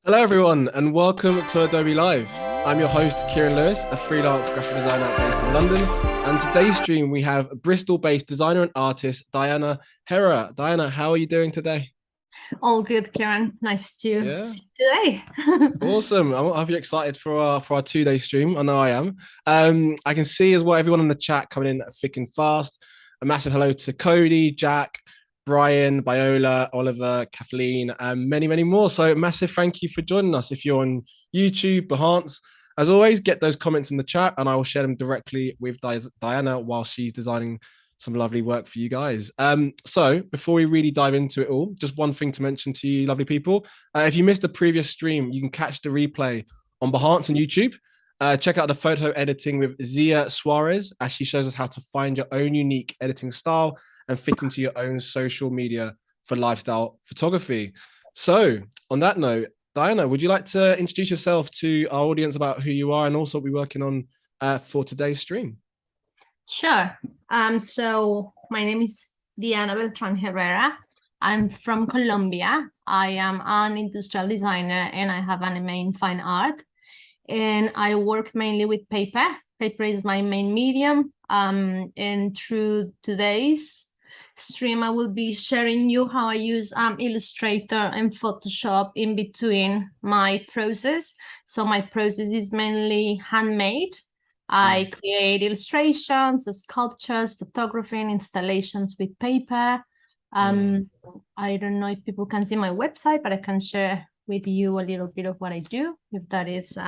Hello, everyone, and welcome to Adobe Live. I'm your host, Kieran Lewis, a freelance graphic designer based in London. And today's stream, we have Bristol-based designer and artist, Diana Herrara. Diana, how are you doing today? All good, Karen. Nice to Yeah, see you today. awesome. I hope you're excited for our 2-day stream. I know I am. I can see as well everyone in the chat coming in thick and fast. A massive hello to Cody, Jack, Brian, Biola, Oliver, Kathleen, and many, many more. So massive thank you for joining us. If you're on YouTube, Behance, as always, get those comments in the chat and I will share them directly with Diana while she's designing some lovely work for you guys. So before we really dive into it all, just one thing to mention to you, lovely people. If you missed the previous stream, you can catch the replay on Behance and YouTube. Check out the photo editing with Zia Suarez as she shows us how to find your own unique editing style and fit into your own social media for lifestyle photography. So on that note, Diana, would you like to introduce yourself to our audience about who you are and also what we're working on for today's stream? Sure. So my name is Diana Beltran Herrara. I'm from Colombia. I am an industrial designer and I have an MA in fine art. And I work mainly with paper. Paper is my main medium. And through today's stream, I will be sharing you how I use Illustrator and Photoshop in between my process. So my process is mainly handmade. I create illustrations, sculptures, photography, and installations with paper. I don't know if people can see my website, but I can share with you a little bit of what I do, if that is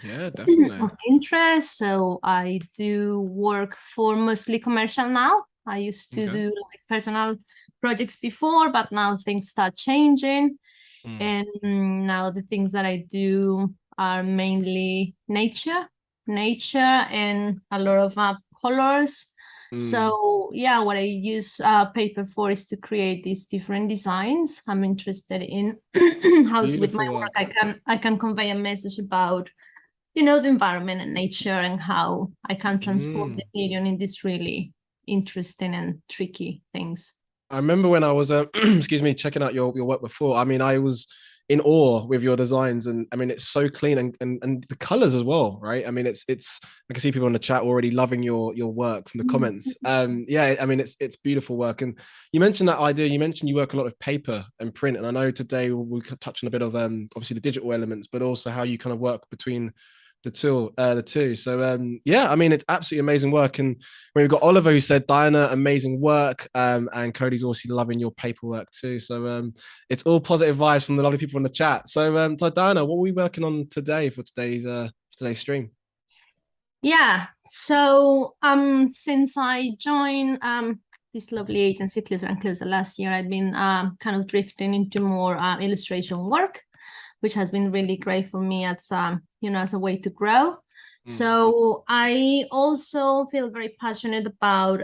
yeah, definitely of interest. So I do work for mostly commercial now. I used to do like personal projects before, but now things start changing. And now the things that I do are mainly nature and a lot of colors. So yeah, what I use paper for is to create these different designs. I'm interested in how with my Beautiful work work. I can convey a message about the environment and nature and how I can transform the medium in these really interesting and tricky things. I remember when I was, excuse me, checking out your work before. I mean, I was in awe with your designs, and I mean, it's so clean and the colors as well, right? I mean, it's. I can see people in the chat already loving your work from the comments. Yeah, I mean, it's beautiful work. And you mentioned that idea. You mentioned you work a lot of paper and print, and I know today we'll touch on a bit of obviously the digital elements, but also how you kind of work between the two. So yeah, I mean, it's absolutely amazing work. And when we've got Oliver who said, Diana, amazing work. And Cody's also loving your paperwork too. So it's all positive vibes from the lovely people in the chat. So Diana, what are we working on today for today's stream? Yeah, so since I joined this lovely agency Closer and Closer last year, I've been kind of drifting into more illustration work, which has been really great for me as as a way to grow. So I also feel very passionate about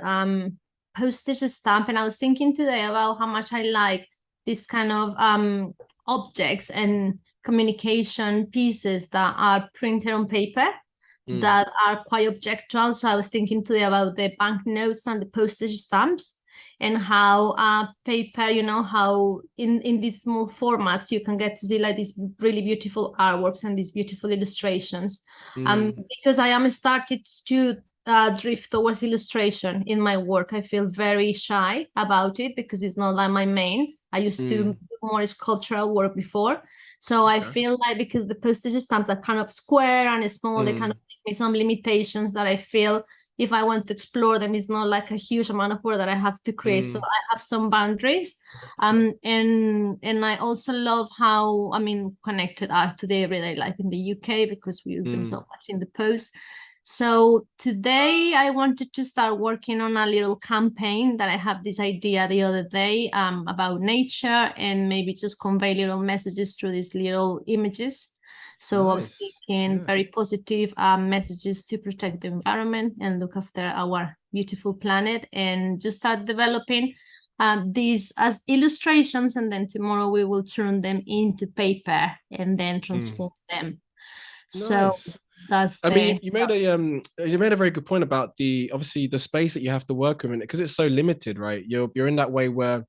postage stamp, and I was thinking today about how much I like this kind of objects and communication pieces that are printed on paper that are quite objectual. So I was thinking today about the banknotes and the postage stamps and how paper, how in these small formats you can get to see like these really beautiful artworks and these beautiful illustrations. Because I am started to drift towards illustration in my work. I feel very shy about it because it's not like my main. I used to do more sculptural work before. So I feel like because the postage stamps are kind of square and small, they kind of give me some limitations that I feel if I want to explore them, it's not like a huge amount of work that I have to create. So I have some boundaries. And I also love how, connected art to the everyday life in the UK because we use them so much in the post. So today I wanted to start working on a little campaign that I have this idea the other day about nature and maybe just convey little messages through these little images. So I was thinking very positive messages to protect the environment and look after our beautiful planet and just start developing these as illustrations. And then tomorrow we will turn them into paper and then transform them. So Nice. that's I mean, the you made a very good point about the obviously the space that you have to work with in it because it's so limited, right? You're in that way where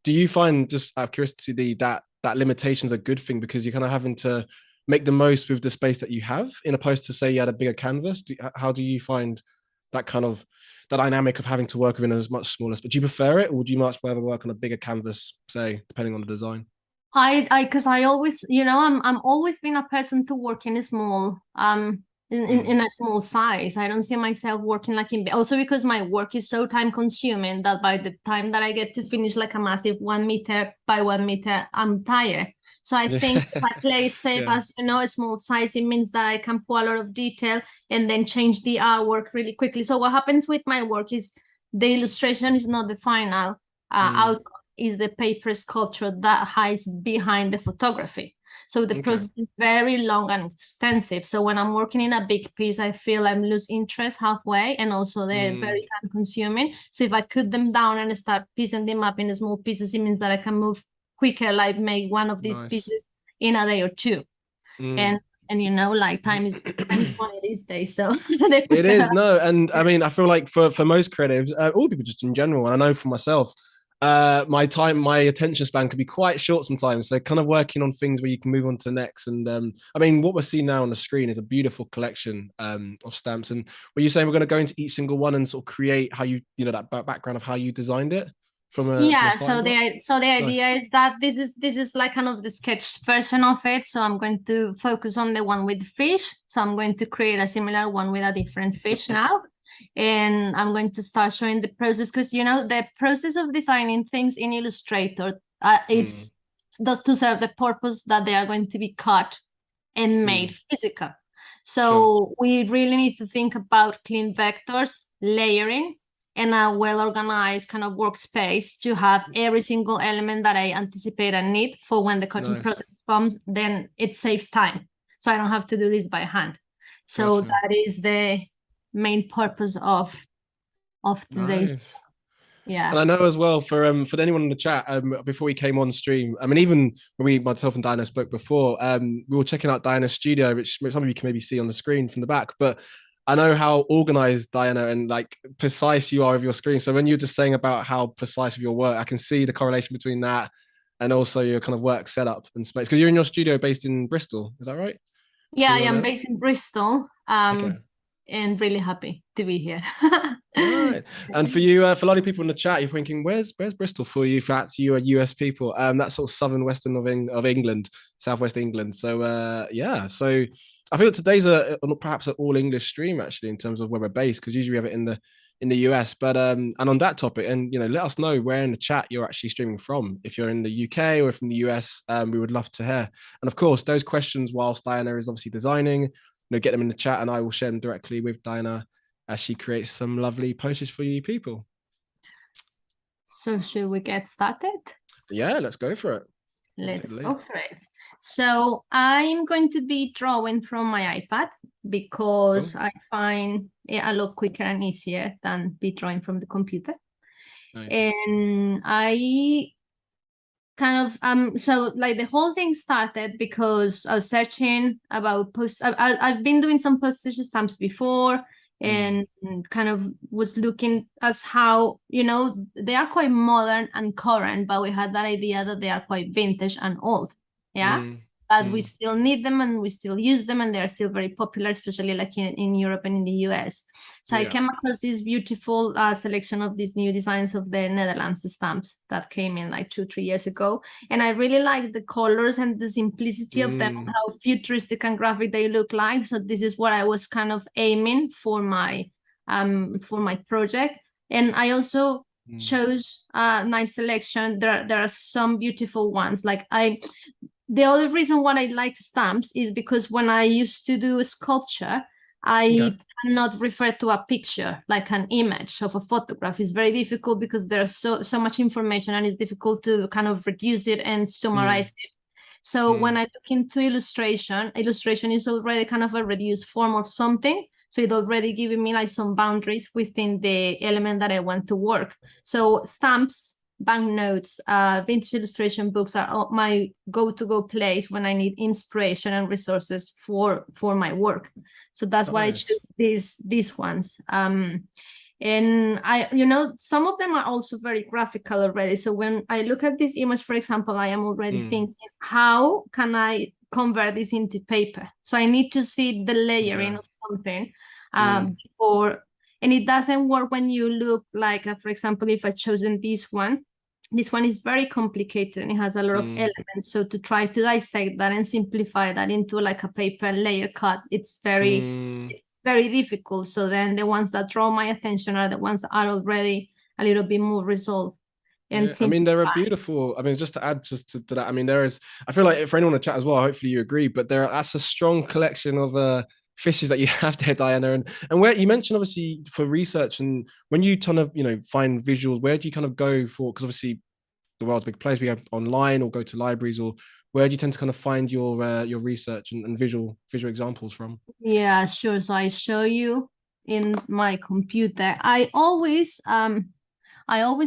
do you find just out of curiosity that that limitation is a good thing because you're kind of having to make the most with the space that you have, in opposed to say you had a bigger canvas? How do you find that kind of the dynamic of having to work within a much smaller space? Do you prefer it, or would you much rather work on a bigger canvas, say, depending on the design? Because I always, I'm always been a person to work in a small, in a small size. I don't see myself working like also because my work is so time consuming that by the time that I get to finish like a massive 1 meter by 1 meter, I'm tired. So I think if I play it safe Yeah. as, a small size, it means that I can pull a lot of detail and then change the artwork really quickly. So what happens with my work is the illustration is not the final outcome, is the paper sculpture that hides behind the photography. So the process is very long and extensive. So when I'm working in a big piece, I feel I'm lose interest halfway, and also they're very time consuming. So if I cut them down and start piecing them up in small pieces, it means that I can move quicker, like make one of these pieces in a day or two. And like time is money these days. So It is, no, and I mean, I feel like for most creatives, all people just in general, and I know for myself, my attention span can be quite short sometimes. So kind of working on things where you can move on to next. And I mean, what we're seeing now on the screen is a beautiful collection of stamps. And were you saying we're going to go into each single one and sort of create how that background of how you designed it from a so starting point? the idea is that this is like kind of the sketch version of it. So I'm going to focus on the one with fish. So I'm going to create a similar one with a different fish now. And I'm going to start showing the process, because the process of designing things in Illustrator, it's to serve the purpose that they are going to be cut and made physical. So we really need to think about clean vectors, layering, and a well-organized kind of workspace to have every single element that I anticipate and need for when the cutting process comes. Then it saves time, so I don't have to do this by hand. So that is the main purpose of today's. Yeah. And I know as well for anyone in the chat, before we came on stream, I mean, even when myself and Diana spoke before, we were checking out Diana's studio, which some of you can maybe see on the screen from the back. But I know how organized, Diana, and like precise you are with your screen. So when you're just saying about how precise of your work, I can see the correlation between that and also your kind of work setup and space. Because you're in your studio based in Bristol, is that right? Yeah, I am based in Bristol. And really happy to be here. Right. And for you, for a lot of people in the chat, you're thinking, where's Bristol for you? Fact, you are US people. That's sort of southern western of England, southwest England. So yeah. So I feel that today's perhaps an all English stream actually in terms of where we're based, because usually we have it in the US. But and on that topic, and let us know where in the chat you're actually streaming from. If you're in the UK or from the US, we would love to hear. And of course, those questions whilst Diana is obviously designing, get them in the chat and I will share them directly with Diana as she creates some lovely posters for you people. So should we get started? Yeah, let's go for it. Let's go for it. So I'm going to be drawing from my iPad because I find it a lot quicker and easier than be drawing from the computer. Nice. And I kind of so like the whole thing started because I was searching about I've been doing some postage stamps before, and kind of was looking as how they are quite modern and current, but we had that idea that they are quite vintage and old. But we still need them and we still use them, and they're still very popular, especially like in Europe and in the US. So I came across this beautiful selection of these new designs of the Netherlands stamps that came in like 2-3 years ago. And I really like the colors and the simplicity of them, how futuristic and graphic they look like. So this is what I was kind of aiming for my project. And I also chose a nice selection. There are some beautiful ones. The other reason why I like stamps is because when I used to do sculpture, I cannot refer to a picture, like an image of a photograph. It's very difficult because there's so much information, and it's difficult to kind of reduce it and summarize it. So when I look into illustration is already kind of a reduced form of something. So it's already giving me like some boundaries within the element that I want to work. So stamps, banknotes, vintage illustration books are my go-to place when I need inspiration and resources for my work. So that's why I choose these ones. And I, you know, some of them are also very graphical already. So when I look at this image, for example, I am already thinking, how can I convert this into paper? So I need to see the layering of something before, and it doesn't work when you look like, for example, if I've chosen this one is very complicated and it has a lot of elements. So to try to dissect that and simplify that into like a paper layer cut, it's very difficult. So then the ones that draw my attention are the ones that are already a little bit more resolved. And I mean, there are beautiful. I mean, just to add to that, I mean, there is. I feel like for anyone to chat as well, hopefully you agree. But that's a strong collection of fishes that you have there, Diana. And where you mentioned obviously for research, and when you kind of find visuals, where do you kind of go for? Because obviously the world's a big place. We have online or go to libraries, or where do you tend to kind of find your research and visual examples from? Yeah, sure. So I show you in my computer. I always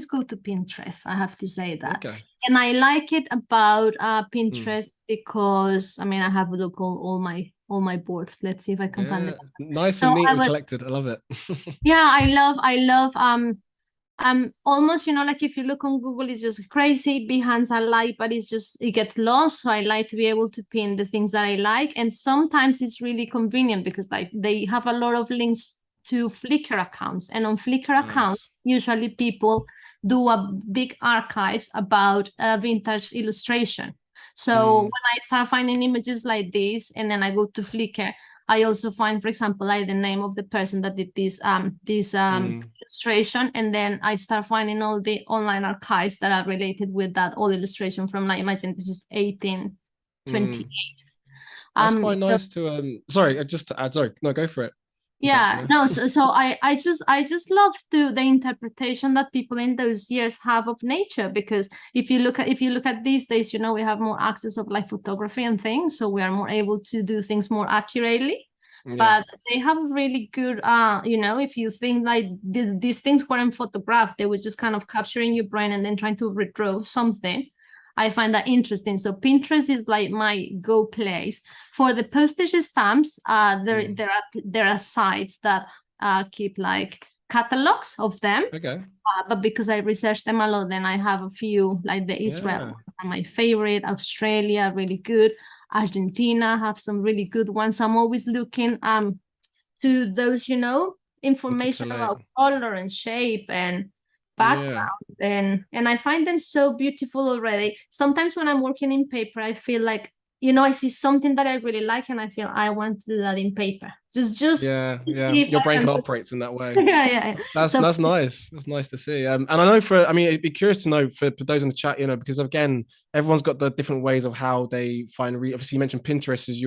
go to Pinterest, I have to say that. Okay. And I like it about Pinterest because I mean I have a look all my boards. Let's see if I can find them. Nice and neat and collected. I love it. Yeah, I love almost, you know, like if you look on Google, it's just crazy. Behance I like, but it gets lost. So I like to be able to pin the things that I like. And sometimes it's really convenient because like they have a lot of links to Flickr accounts. And on Flickr accounts, usually people do a big archives about vintage illustration. So when I start finding images like this, and then I go to Flickr, I also find, for example, like the name of the person that did this illustration, and then I start finding all the online archives that are related with that old illustration from, like, imagine this is 1828. That's quite nice to sorry, just to add, sorry, no, go for it. Yeah, no, so I just love the interpretation that people in those years have of nature, because if you look at these days, you know, we have more access of like photography and things, so we are more able to do things more accurately. But they have really good you know, if you think like these things weren't photographed, they was just kind of capturing your brain and then trying to redraw something. I find that interesting. So Pinterest is like my go place. For the postage stamps, there are sites that keep like catalogs of them. Okay. But because I researched them a lot, then I have a few, like the Israel are my favorite, Australia, really good. Argentina have some really good ones. So I'm always looking to those, you know, information about color and shape and background, and I find them so beautiful already. Sometimes when I'm working in paper, I feel like, you know, I see something that I really like and I feel I want to do that in paper. Just your brain can operates in that way. Yeah. That's nice. That's nice to see. And I know I mean, it'd be curious to know for those in the chat, you know, because again, everyone's got the different ways of how they find. Obviously, you mentioned Pinterest is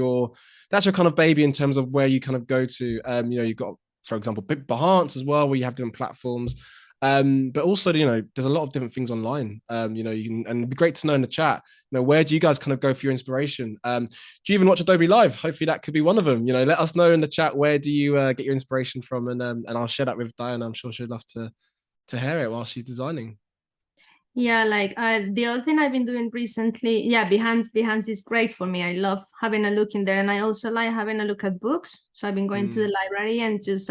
that's your kind of baby in terms of where you kind of go to. You know, you've got, for example, Behance as well, where you have different platforms. But also, you know, there's a lot of different things online. You know, you can, and it'd be great to know in the chat, you know, where do you guys kind of go for your inspiration? Do you even watch Adobe Live? Hopefully that could be one of them. You know, let us know in the chat, where do you get your inspiration from? And I'll share that with Diana. I'm sure she'd love to hear it while she's designing. Yeah, like the other thing I've been doing recently, Behance is great for me. I love having a look in there, and I also like having a look at books. So I've been going to the library and just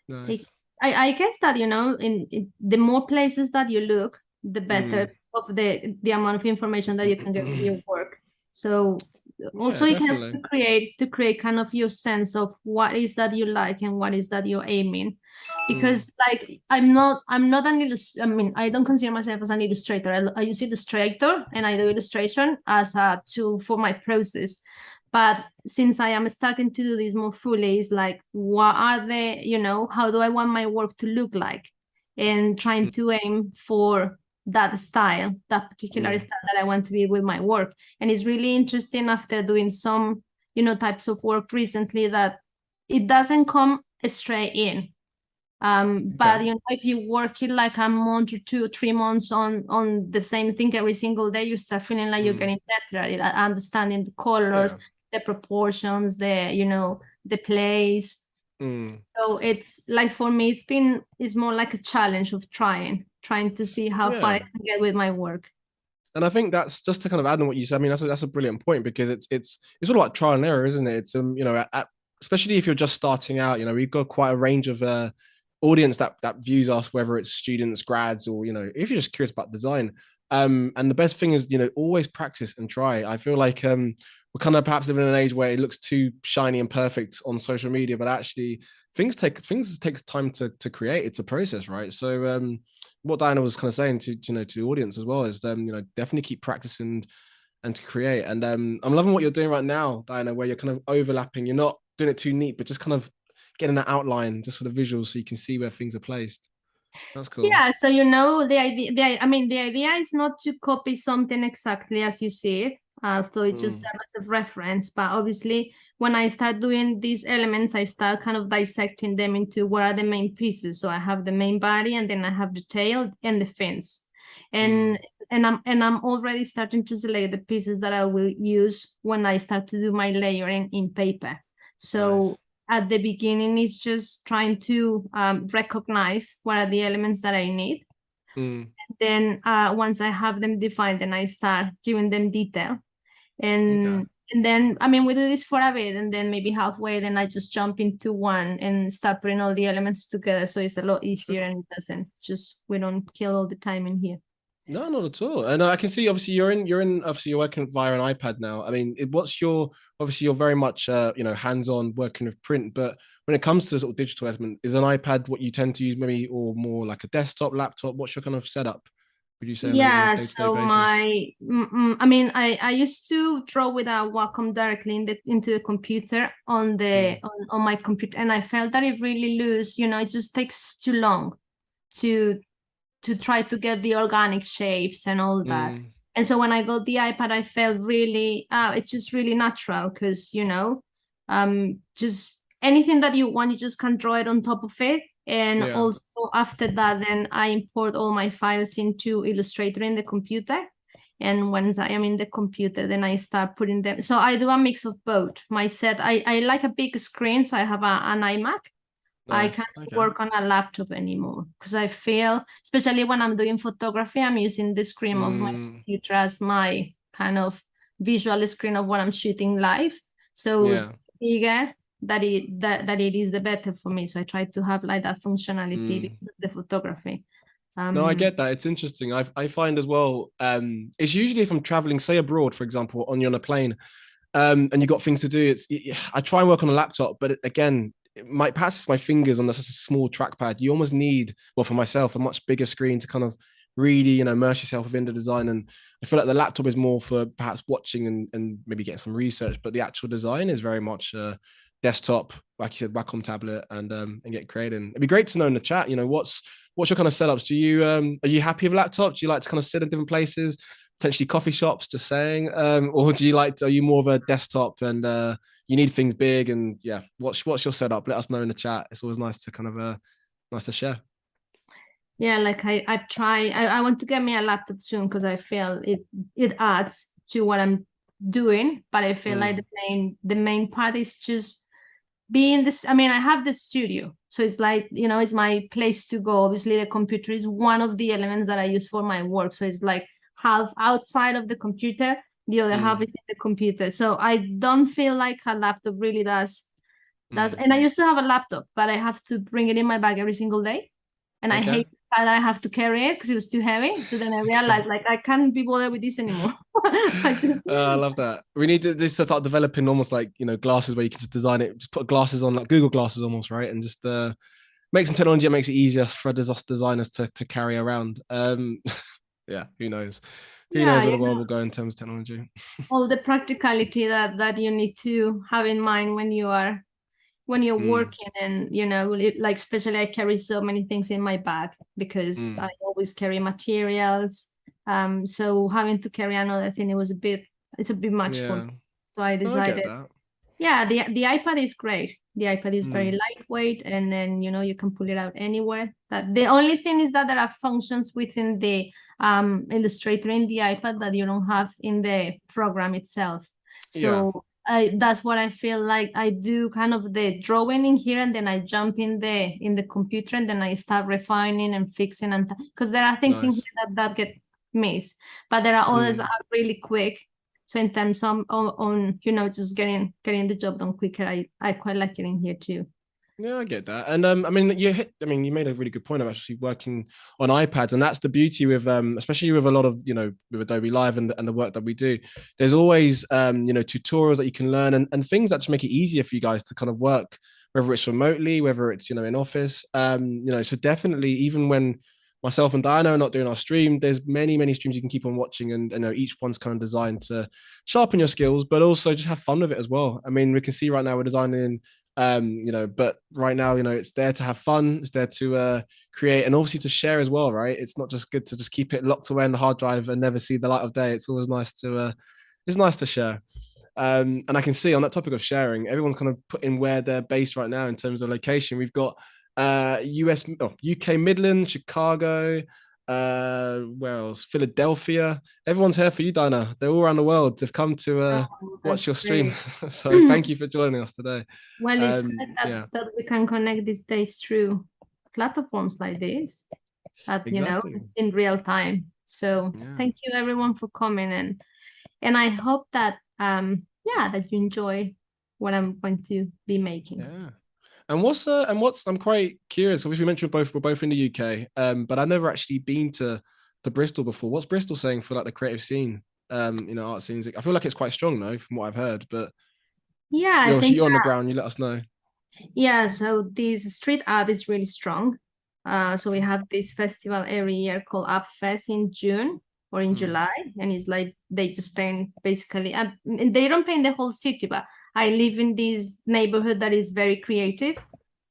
nice. I guess that, you know, in the more places that you look, the better of the amount of information that you can get with your work. So also it helps to create kind of your sense of what is that you like and what is that you're aiming. Because like I mean, I don't consider myself as an illustrator. I use Illustrator and I do illustration as a tool for my process. But since I am starting to do this more fully, it's like, what are the, you know, how do I want my work to look like? And trying to aim for that style, that particular style that I want to be with my work. And it's really interesting after doing some, you know, types of work recently that it doesn't come straight in. But you know, if you work it like a month or 2 or 3 months on the same thing every single day, you start feeling like you're getting better at understanding the colors, the proportions, you know, the place. So it's like, for me, it's more like a challenge of trying to see how far I can get with my work. And I think that's just to kind of add on what you said. I mean, that's a brilliant point, because it's all like trial and error, isn't it? It's you know, especially if you're just starting out, you know, we've got quite a range of audience that views us, whether it's students, grads, or if you're just curious about design. And the best thing is, always practice and try. I feel like we're kind of perhaps living in an age where it looks too shiny and perfect on social media, but actually things take time to create. It's a process, right? So what Diana was kind of saying to to the audience as well is definitely keep practicing and to create. And I'm loving what you're doing right now, Diana, where you're kind of overlapping. You're not doing it too neat, but just kind of getting that outline just for the visuals so you can see where things are placed. That's cool. Yeah, so the idea, the idea is not to copy something exactly as you see it, so it just serves as a reference. But obviously, when I start doing these elements, I start kind of dissecting them into what are the main pieces. So I have the main body, and then I have the tail and the fins, and I'm already starting to select the pieces that I will use when I start to do my layering in paper. So. Nice. At the beginning, it's just trying to recognize what are the elements that I need. Mm. Then once I have them defined, then I start giving them detail. Okay. And then, I mean, we do this for a bit, and then maybe halfway, then I just jump into one and start putting all the elements together. So it's a lot easier, and it doesn't we don't kill all the time in here. No, not at all. And I can see obviously obviously you're working via an iPad now. I mean, what's your obviously you're very much hands-on working with print, but when it comes to sort of digital element, is an iPad what you tend to use maybe or more like a desktop, laptop? What's your kind of setup? Would you say on a Yeah, day-to-day so basis? I mean, I used to draw with a Wacom directly into the computer on Mm. on my computer, and I felt that it really loose. It just takes too long to try to get the organic shapes and all that. Mm. And so when I got the iPad, I felt really, it's just really natural because, just anything that you want, you just can draw it on top of it. And Yeah. also after that, then I import all my files into Illustrator in the computer. And once I am in the computer, then I start putting them. So I do a mix of both. My set, I like a big screen, so I have an iMac. I Nice. can't Okay. work on a laptop anymore because I feel, especially when I'm doing photography, I'm using the screen of my Mm. computer as my kind of visual screen of what I'm shooting live. So Yeah. bigger that it is, the better for me. So I try to have like that functionality Mm. because of the photography. No, I Um, get that. It's interesting. I find as well, it's usually if I'm traveling, say abroad, for example, on you're on a plane, and you got things to do. I try and work on a laptop, but again, my perhaps my fingers on such a small trackpad. You almost need, well, for myself, a much bigger screen to kind of really, immerse yourself within the design. And I feel like the laptop is more for perhaps watching and maybe getting some research, but the actual design is very much desktop, like you said, Wacom tablet, and get creating. It'd be great to know in the chat. What's your kind of setups? Do you are you happy with laptops? Do you like to kind of sit in different places? Potentially coffee shops, just saying, or do you are you more of a desktop and you need things big? And yeah, what's your setup? Let us know in the chat. It's always nice to kind of nice to share. yeah, like I want to get me a laptop soon because I feel it adds to what I'm doing, but I feel like Mm, the main part is just being this. I mean, I have the studio, so it's like, it's my place to go. Obviously the computer is one of the elements that I use for my work, so it's like half outside of the computer, the other half mm, is in the computer. So I don't feel like a laptop really does. mm. And I used to have a laptop, but I have to bring it in my bag every single day, and I Okay. hate the fact that I have to carry it because it was too heavy. So then I realized, like, I can't be bothered with this anymore. I just I love that. We need to just start developing almost like glasses where you can just design it, just put glasses on like Google glasses almost, right? And just make some technology that makes it easier for us designers to carry around. Yeah, who knows? Who yeah, knows where the world will go in terms of technology? all the practicality that you need to have in mind when you're Mm, working. And like, especially I carry so many things in my bag because I mm. always carry materials, so having to carry another thing, it's a bit much for me. Yeah, So I no, I get decided, that. yeah, the iPad is great. The iPad is very Mm, lightweight, and then you can pull it out anywhere. That the only thing is that there are functions within the Illustrator in the iPad that you don't have in the program itself. yeah, So that's what I feel like. I do kind of the drawing in here, and then I jump in the computer, and then I start refining and fixing, and because there are things in nice. here that get missed, but there are others that Mm. are really quick. So in terms on just getting the job done quicker, I quite like it in here too. Yeah, I get that. And I mean, you made a really good point of actually working on iPads, and that's the beauty with especially with a lot of, with Adobe Live and the work that we do. There's always tutorials that you can learn and things that just make it easier for you guys to kind of work, whether it's remotely, whether it's in office. So definitely, even when myself and Diana are not doing our stream, there's many streams you can keep on watching, and each one's kind of designed to sharpen your skills, but also just have fun with it as well. I mean, we can see right now we're designing but right now, it's there to have fun, it's there to create, and obviously to share as well, right? It's not just good to just keep it locked away in the hard drive and never see the light of day. It's always nice to it's nice to share. And I can see on that topic of sharing, everyone's kind of putting where they're based right now in terms of location. We've got UK Midland, Chicago, where else? Philadelphia. Everyone's here for you, Dinah. They're all around the world. They've come to Oh, watch that's your stream. great. So thank you for joining us today. Well, it's great Yeah, that we can connect these days through platforms like this, exactly. in real time. So Yeah, thank you everyone for coming, and I hope that that you enjoy what I'm going to be making. yeah. And what's I'm quite curious. Obviously, we mentioned we're both in the UK, but I've never actually been to Bristol before. What's Bristol saying for like the creative scene? Art scenes. I feel like it's quite strong though, from what I've heard. But Yeah, I obviously think you're on the ground. You let us know. yeah. So this street art is really strong. So we have this festival every year called Upfest in June or in Mm, July, and it's like they just paint basically. And they don't paint the whole city, but I live in this neighborhood that is very creative.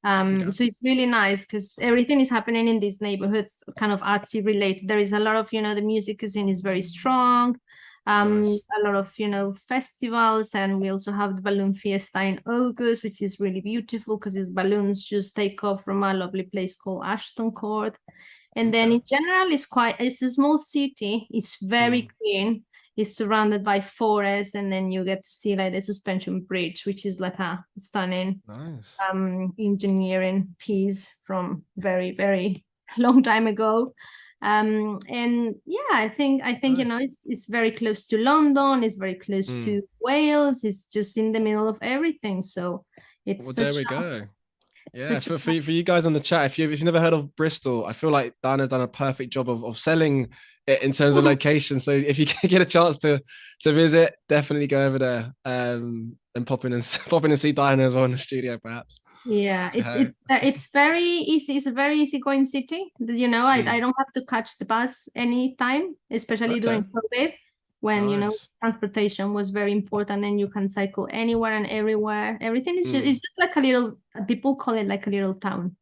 okay. So it's really nice because everything is happening in these neighborhoods, kind of artsy related. There is a lot of, the music scene is very strong. Nice. A lot of, festivals, and we also have the balloon fiesta in August, which is really beautiful because these balloons just take off from a lovely place called Ashton Court. And then Okay. in general, it's a small city. It's very Mm, clean. It's surrounded by forests, and then you get to see like the suspension bridge, which is like a stunning nice. engineering piece from very, very long time ago. And yeah, I think Nice. it's very close to London, it's very close Mm. to Wales, it's just in the middle of everything. So it's Well, there such we a go. Yeah, such a for you guys on the chat, if you've never heard of Bristol, I feel like Diana's done a perfect job of selling it in terms of location. So if you can get a chance to visit, definitely go over there and pop in and pop in and see Diana as well in the studio, perhaps. Yeah, Say hi. it's very easy. It's a very easygoing city. I Mm. don't have to catch the bus anytime, especially Okay, during COVID, when nice. transportation was very important and you can cycle anywhere and everywhere. Everything is Mm. just like a little. People call it like a little town.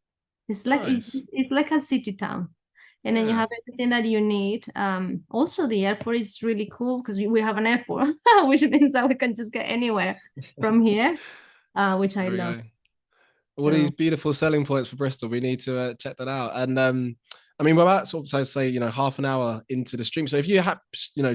Nice. It's like a city town, and then you Yeah, have everything that you need. Also the airport is really cool because we have an airport, which means that we can just get anywhere from here, which I there we love. go. All these So. beautiful selling points for Bristol. We need to check that out. And I mean, we're about sort of so say half an hour into the stream. So if you have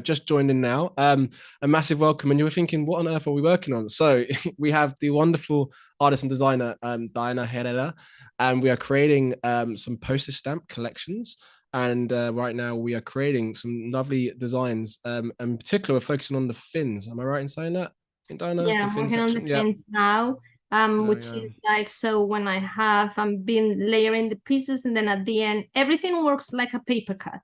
just joined in now, a massive welcome. And you're thinking, what on earth are we working on? So we have the wonderful artist and designer Diana Herrera, and we are creating some postage stamp collections. And right now we are creating some lovely designs. In particular, we're focusing on the fins. Am I right in saying that, Diana? Yeah, The I'm fin working on the section. Yeah. fins now, There we which go. is like so when I'm been layering the pieces, and then at the end everything works like a paper cut.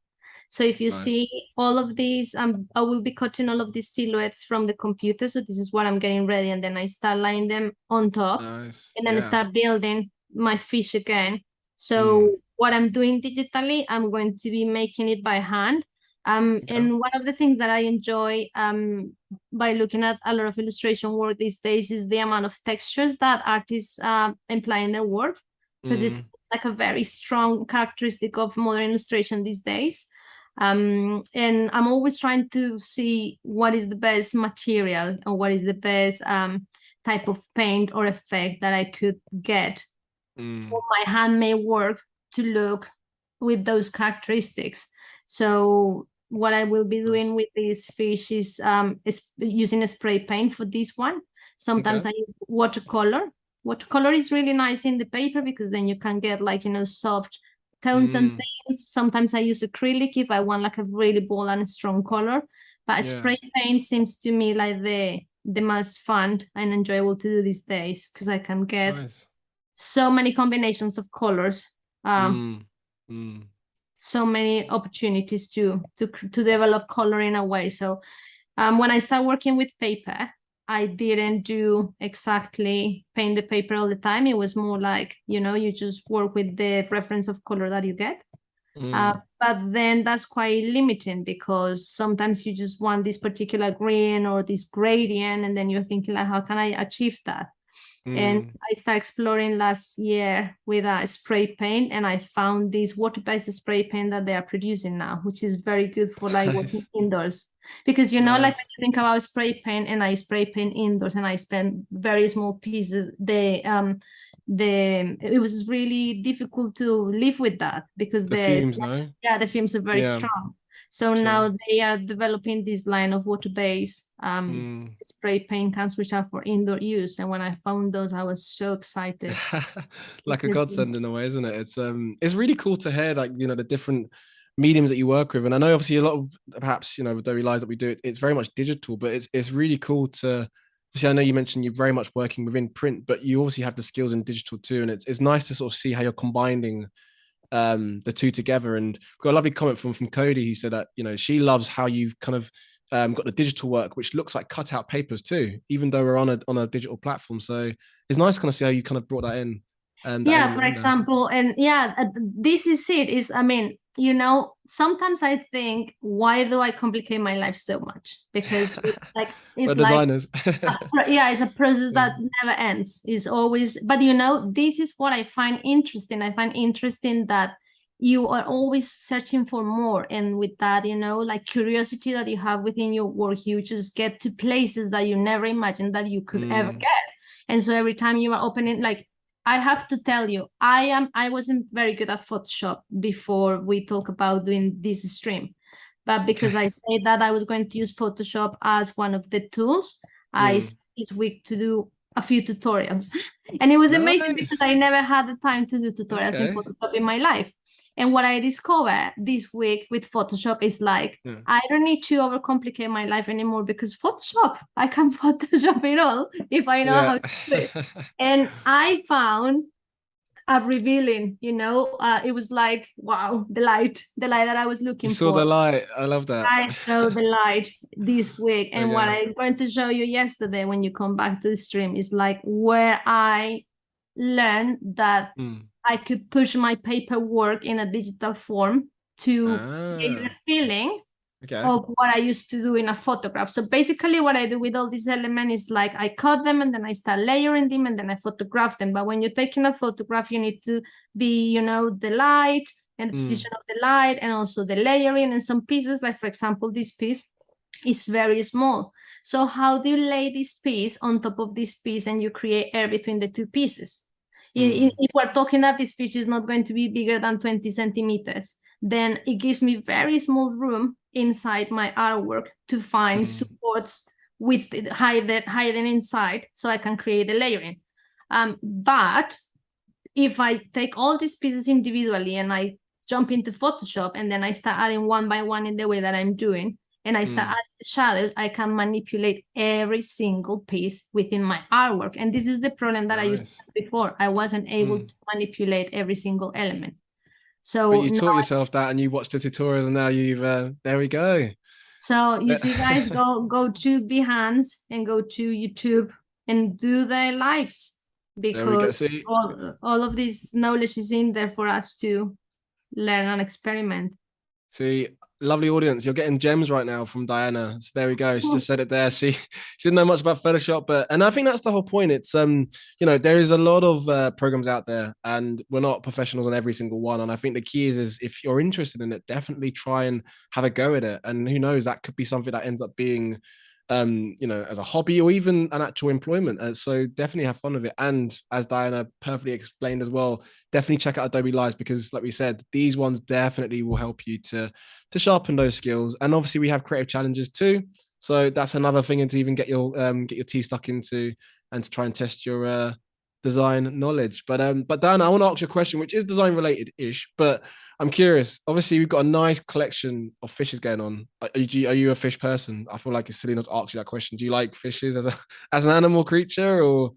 So if you Nice. see all of these, I will be cutting all of these silhouettes from the computer. So this is what I'm getting ready, and then I start laying them on top, Nice. and then I Yeah. start building my fish again. Mm. So what I'm doing digitally, I'm going to be making it by hand. Okay. And one of the things that I enjoy by looking at a lot of illustration work these days is the amount of textures that artists imply in their work, because it's Mm. like a very strong characteristic of modern illustration these days. And I'm always trying to see what is the best material or what is the best type of paint or effect that I could get for Mm. my handmade work to look with those characteristics. So what I will be Nice. doing with this fish is using a spray paint for this one. Sometimes Okay. I use watercolor. Watercolor is really nice in the paper because then you can get like, soft tones and Mm. things. Sometimes I use acrylic if I want like a really bold and strong color. But Yeah. spray paint seems to me like the most fun and enjoyable to do these days because I can get Nice. so many combinations of colors, Mm, mm. so many opportunities to develop color in a way. So when I started working with paper, I didn't do exactly paint the paper all the time. It was more like, you just work with the reference of color that you get. But then that's quite limiting, because sometimes you just want this particular green or this gradient, and then you're thinking like, how can I achieve that? And I started exploring last year with a spray paint, and I found this water-based spray paint that they are producing now, which is very good for like working Nice. indoors. Because like when Nice. you think about spray paint, and I spray paint indoors, and I spend very small pieces, it was really difficult to live with that, because The fumes, no? the fumes are very Yeah, strong. So sure. now they are developing this line of water-based spray paint cans, which are for indoor use. And when I found those, I was so excited. Like a Because, godsend in a way, isn't it? It's really cool to hear, like, the different mediums that you work with. And I know obviously a lot of, perhaps, with Adobe Live that we do, it's very much digital, but it's really cool to obviously, I know you mentioned you're very much working within print, but you obviously have the skills in digital too. And it's nice to sort of see how you're combining the two together. And we've got a lovely comment from Cody, who said that she loves how you've kind of got the digital work, which looks like cutout papers too, even though we're on a digital platform. So it's nice to kind of see how you kind of brought that in, and that yeah, element for in there. example, and this is it. I mean, sometimes I think, why do I complicate my life so much? Because We're it's like designers. it's a process Yeah. that never ends. It's always, but this is what I find interesting. I find interesting that you are always searching for more, and with that, like curiosity that you have within your work, you just get to places that you never imagined that you could ever get. And so every time you are opening, like, I have to tell you, I wasn't very good at Photoshop before we talk about doing this stream. But because I said that I was going to use Photoshop as one of the tools, I spent this week to do a few tutorials. And it was amazing, because Nice. I never had the time to do tutorials in Okay. Photoshop in my life. And what I discovered this week with Photoshop is like, Yeah. I don't need to overcomplicate my life anymore, because Photoshop, I can Photoshop it all if I know how Yeah. to do it. And I found a revealing, it was like, wow, the light that I was You looking saw the for. light. I love that. I saw the light this week. And what Okay. I'm going to show you yesterday when you come back to the stream is like where I learned that I could push my paperwork in a digital form to get the Ah. feeling Okay. of what I used to do in a photograph. So basically what I do with all these elements is like I cut them, and then I start layering them, and then I photograph them. But when you're taking a photograph, you need to be, the light and the position of the light, and also the layering. And some pieces, like for example, this piece is very small. So how do you lay this piece on top of this piece, and you create air between the two pieces? If we're talking that this piece is not going to be bigger than 20 centimeters, then it gives me very small room inside my artwork to find supports with hidden inside, so I can create the layering. But if I take all these pieces individually and I jump into Photoshop, and then I start adding one by one in the way that I'm doing, and I start adding the shadows, I can manipulate every single piece within my artwork. And this is the problem that I used to have before. I wasn't able to manipulate every single element. But So you now, taught yourself that, and you watched the tutorials, and now you've there we go. so you see, guys, go to Behance and go to YouTube and do their lives, There we go. because See, all of this knowledge is in there for us to learn and experiment. See, lovely audience. You're getting gems right now from Diana. So there we go. She just said it there. She didn't know much about Photoshop, and I think that's the whole point. It's there is a lot of programs out there, and we're not professionals on every single one. And I think the key is if you're interested in it, definitely try and have a go at it. And who knows, that could be something that ends up being as a hobby or even an actual employment. So definitely have fun with it. And as Diana perfectly explained as well, definitely check out Adobe Live, because like we said, these ones definitely will help you to sharpen those skills. And obviously we have creative challenges too. So that's another thing to even get your teeth stuck into, and to try and test your design knowledge. But Diana, I want to ask you a question, which is design related ish, but I'm curious. Obviously, we've got a nice collection of fishes going on. Are you a fish person? I feel like it's silly not to ask you that question. Do you like fishes as an animal creature, or?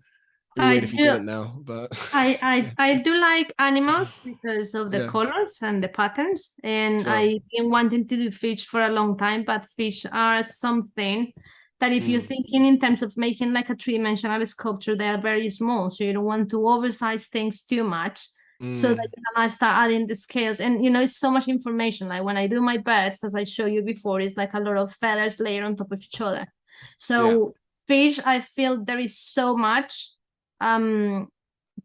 We wouldn't I if you do. didn't now, but I do like animals because of the yeah, colors and the patterns, and sure. I've been wanting to do fish for a long time, but fish are something that if you're Mm, thinking in terms of making like a three-dimensional sculpture, they are very small, so you don't want to oversize things too much so that mm, you can start adding the scales. And it's so much information. Like when I do my birds, as I showed you before, it's like a lot of feathers layered on top of each other. yeah. So fish, I feel there is so much um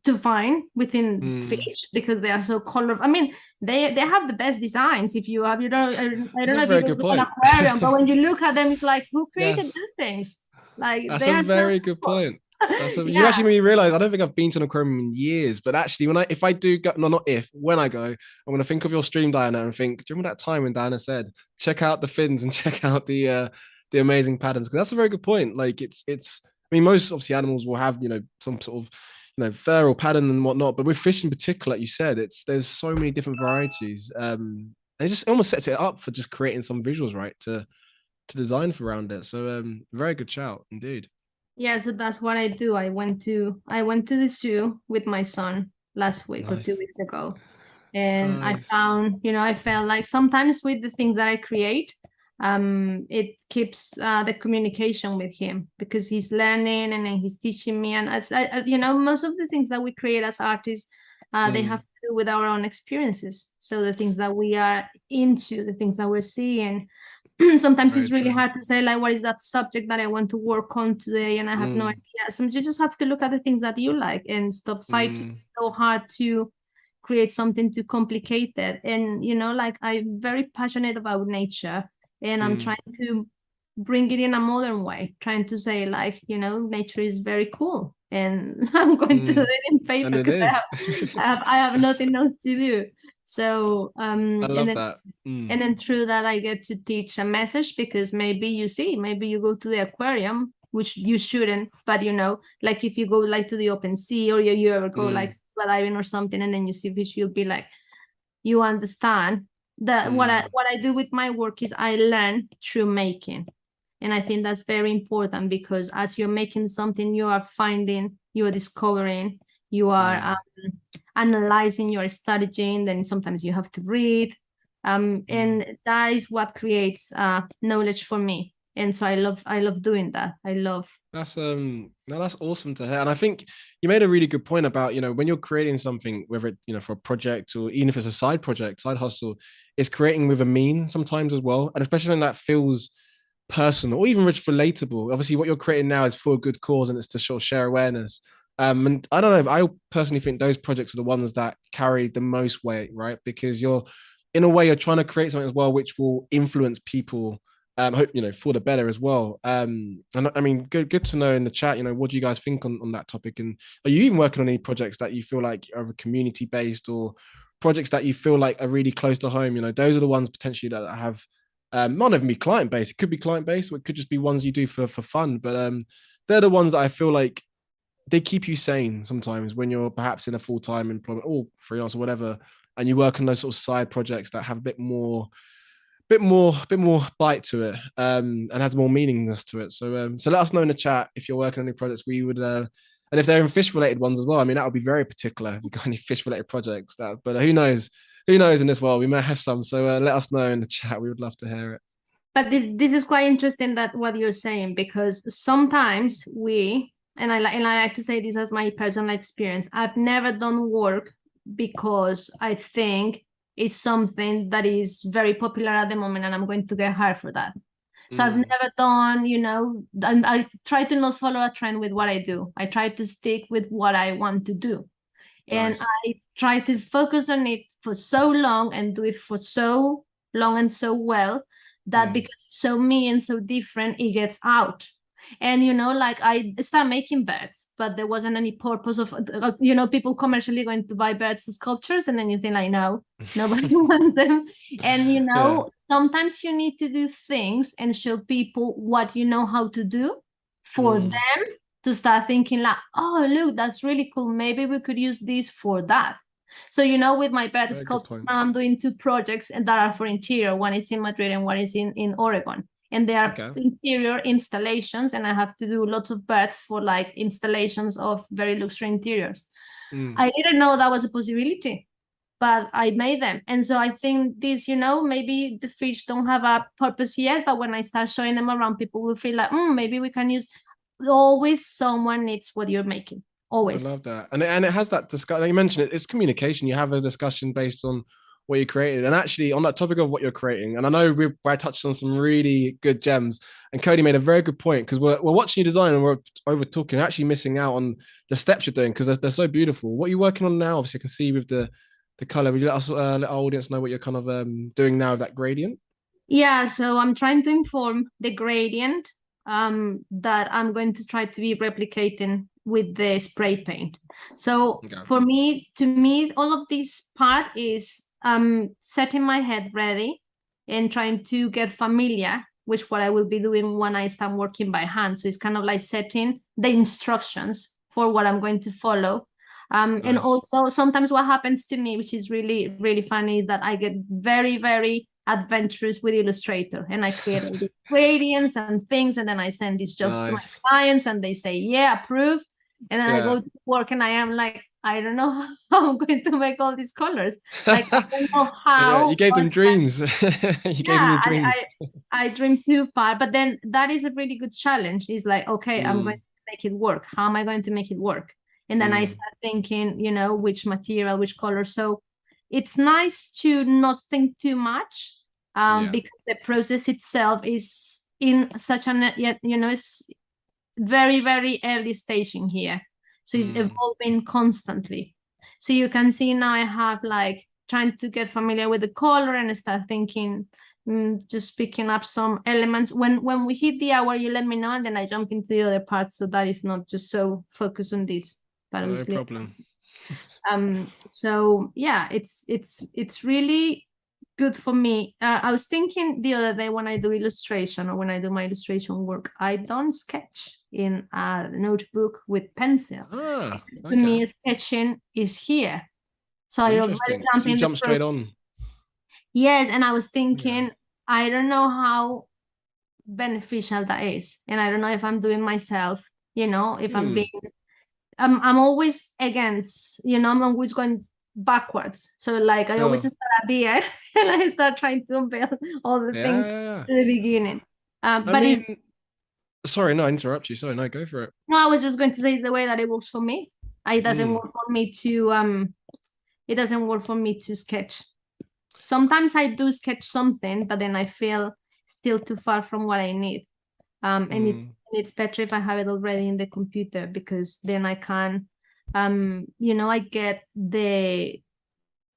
to find within Mm. fish because they are so colorful. I mean, they have the best designs. If you have, I That's don't a know if you very go good to an point. aquarium, but when you look at them, it's like, who created Yes, these things? Like that's they a are so very good cool. point. You Yeah. actually made me realize I don't think I've been to an aquarium in years, but actually if I do go, no, not if, when I go, I'm gonna think of your stream, Diana, and think, do you remember that time when Diana said, check out the fins and check out the amazing patterns? Because that's a very good point. Like it's I mean, most obviously animals will have, some sort of fur or pattern and whatnot, but with fish in particular, like you said, there's so many different varieties. And it just almost sets it up for just creating some visuals, right? To design for around it. So very good shout indeed. Yeah, so that's what I do. I went to the zoo with my son last week or two Nice. weeks ago. And I Nice. found, I felt like sometimes with the things that I create, it keeps the communication with him because he's learning and then he's teaching me. And most of the things that we create as artists, they have Mm, to do with our own experiences. So the things that we are into, the things that we're seeing, sometimes very it's really true. hard to say like what is that subject that I want to work on today and I have no Mm, idea. Sometimes you just have to look at the things that you like and stop fighting mm, so hard to create something too complicated. And like I'm very passionate about nature and I'm mm, trying to bring it in a modern way, trying to say like, nature is very cool and I'm going to do mm. it in And paper it because I is. have I have nothing else to do. So I and love then that. and then through that, I get to teach a message because maybe you go to the aquarium, which you shouldn't, but like if you go like to the open sea or you ever go like Mm, scuba diving or something, and then you see fish, you'll be like, you understand that what I mm, what I do with my work is I learn through making. And I think that's very important because as you're making something, you are finding, you are discovering, you are mm, analyzing, you are studying, then sometimes you have to read. mm. And that is what creates knowledge for me. And so I love doing that. I love. That's no, that's awesome to hear. And I think you made a really good point about, when you're creating something, whether it, for a project or even if it's a side project, side hustle, it's creating with a mean sometimes as well. And especially when that feels personal or even rich relatable. Obviously, what you're creating now is for a good cause and it's to sort of share awareness. And I don't know, I personally think those projects are the ones that carry the most weight, right? Because you're in a way you're trying to create something as well which will influence people hope for the better as well. And I mean, good to know in the chat. What do you guys think on that topic? And are you even working on any projects that you feel like are community based or projects that you feel like are really close to home? Those are the ones potentially that have not even be client based. It could be client based, or it could just be ones you do for fun. But they're the ones that I feel like they keep you sane sometimes when you're perhaps in a full time employment or freelance or whatever, and you work on those sort of side projects that have a bit more bite to it, and has more meaningness to it. So let us know in the chat if you're working on any projects. We would, and if they're in fish related ones as well. I mean, that would be very particular if you got any fish related projects. But who knows? Who knows in this world? We may have some. So let us know in the chat. We would love to hear it. But this is quite interesting that what you're saying because sometimes and I like to say this as my personal experience. I've never done work because I think it's something that is very popular at the moment and I'm going to get hired for that. So I've Mm, never done, and I try to not follow a trend with what I do. I try to stick with what I want to do. And nice. I try to focus on it for so long and do it for so long and so well that Mm, because it's so me and so different, it gets out. And like I start making birds, but there wasn't any purpose of people commercially going to buy birds as sculptures, and then you think like, no, nobody wants them. And yeah. sometimes you need to do things and show people what you know how to do for them Mm, to start thinking like, oh, look, that's really cool. Maybe we could use this for that. So, with my bird very good sculptures point. now, I'm doing two projects and that are for interior. One is in Madrid and one is in Oregon. and they are Okay. interior installations, and I have to do lots of birds for like installations of very luxury interiors. I didn't know that was a possibility, but I made them. And so I think this, maybe the fish don't have a purpose yet, but when I start showing them around, people will feel like, maybe we can use. Always someone needs what you're making. Always. I love that. And it has that discussion. You mentioned it, it's communication. You have a discussion based on what you created. And actually, on that topic of what you're creating, and I know I touched on some really good gems, and Cody made a very good point, because we're watching you design and we're over talking, actually missing out on the steps you're doing, because they're so beautiful. What are you working on now? Obviously, I can see with the color. Will you let us, let our audience know what you're kind of doing now with that gradient? Yeah, so I'm trying to inform the gradient that I'm going to try to be replicating with the spray paint. So for me, to me, all of this part is setting my head ready and trying to get familiar with what I will be doing when I start working by hand. So it's kind of like setting the instructions for what I'm going to follow. And also sometimes what happens to me, which is really, really funny, is that I get very, very adventurous with Illustrator, and I create all these gradients and things, and then I send these jobs to my clients, and they say, yeah, approve. And then I go to work, and I am like, I don't know how I'm going to make all these colors. Like, I don't know how. You gave them dreams. You gave me dreams. I dream too far, but then that is a really good challenge. It's like, okay, I'm going to make it work. How am I going to make it work? And then I start thinking, which material, which color. So it's nice to not think too much, because the process itself is in such an, it's very, very early stage in here. So it's evolving constantly. So you can see now I have like trying to get familiar with the color and start thinking, just picking up some elements. When we hit the hour, you let me know, and then I jump into the other parts, so that is not just so focused on this. But no problem. So yeah, it's really good for me. I was thinking the other day, when I do illustration or when I do my illustration work, I don't sketch in a notebook with pencil. To me, sketching is here. So I already jump straight on. Yes, and I was thinking, I don't know how beneficial that is, and I don't know if I'm doing myself, if I'm being, I'm always against, I'm always going backwards. So like I always start at the end and I start trying to unveil all the things at the beginning. But sorry, no, I interrupt you. Sorry, no, go for it. No, I was just going to say it's the way that it works for me. It doesn't work for me to it doesn't work for me to sketch. Sometimes I do sketch something, but then I feel still too far from what I need. And it's better if I have it already in the computer, because then I can, I get the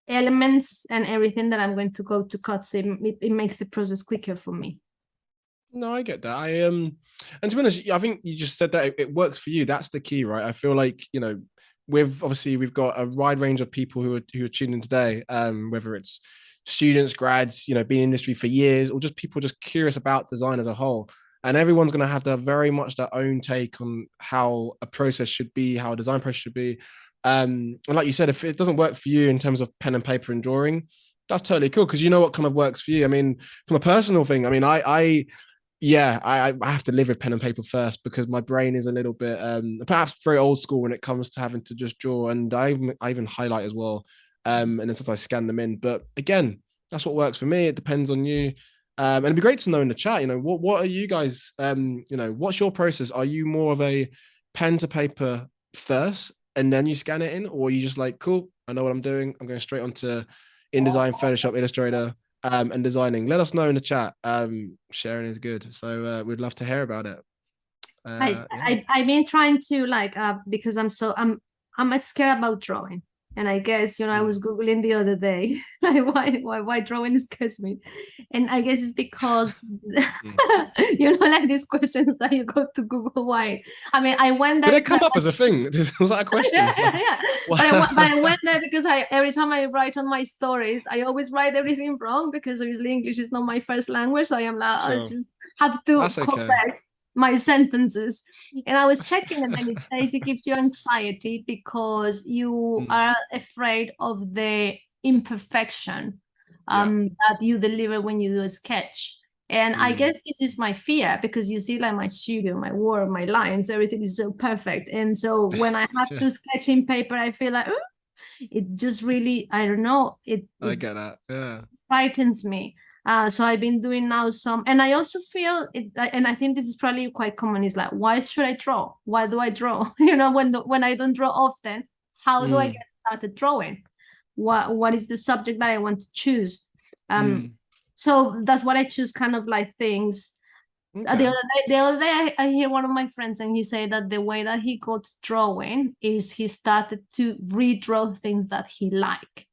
elements and everything that I'm going to go to cut. So it makes the process quicker for me. No, I get that. And to be honest, I think you just said that it works for you. That's the key, right? I feel like, we've got a wide range of people who are tuning in today, whether it's students, grads, been in industry for years, or just people just curious about design as a whole. And everyone's going to have very much their own take on how a process should be, how a design process should be. And like you said, if it doesn't work for you in terms of pen and paper and drawing, that's totally cool, because you know what kind of works for you. I mean, from a personal thing, I mean, I have to live with pen and paper first, because my brain is a little bit perhaps very old school when it comes to having to just draw, and I even highlight as well, and then sometimes I scan them in. But again, that's what works for me. It depends on you. And it'd be great to know in the chat, what are you guys, what's your process? Are you more of a pen to paper first and then you scan it in, or are you just like, cool, I know what I'm doing, I'm going straight onto InDesign, Photoshop, Illustrator, and designing? Let us know in the chat. Sharing is good, so we'd love to hear about it. I've been trying to because I'm scared about drawing, and I guess I was googling the other day like why drawing scares me, and I guess it's because like these questions that you go to Google. Why? I mean, I went there. Did it come up as a thing? Was that a question? Yeah. But I went there because every time I write on my stories, I always write everything wrong, because obviously English is not my first language. So I am like, I just have to correct my sentences. And I was checking, and then it says it gives you anxiety because you are afraid of the imperfection that you deliver when you do a sketch. And I guess this is my fear, because you see like my studio, my work, my lines, everything is so perfect. And so when I have to sketch in paper, I feel like, it just really, I don't know, I get that. Yeah. frightens me. So I've been doing now some, and I also feel it, and I think this is probably quite common. Is like, why should I draw? Why do I draw? You know, when I don't draw often, how do I get started drawing? What is the subject that I want to choose? So that's what I choose, kind of like things. Okay. The other day, I hear one of my friends, and he said that the way that he got drawing is he started to redraw things that he liked.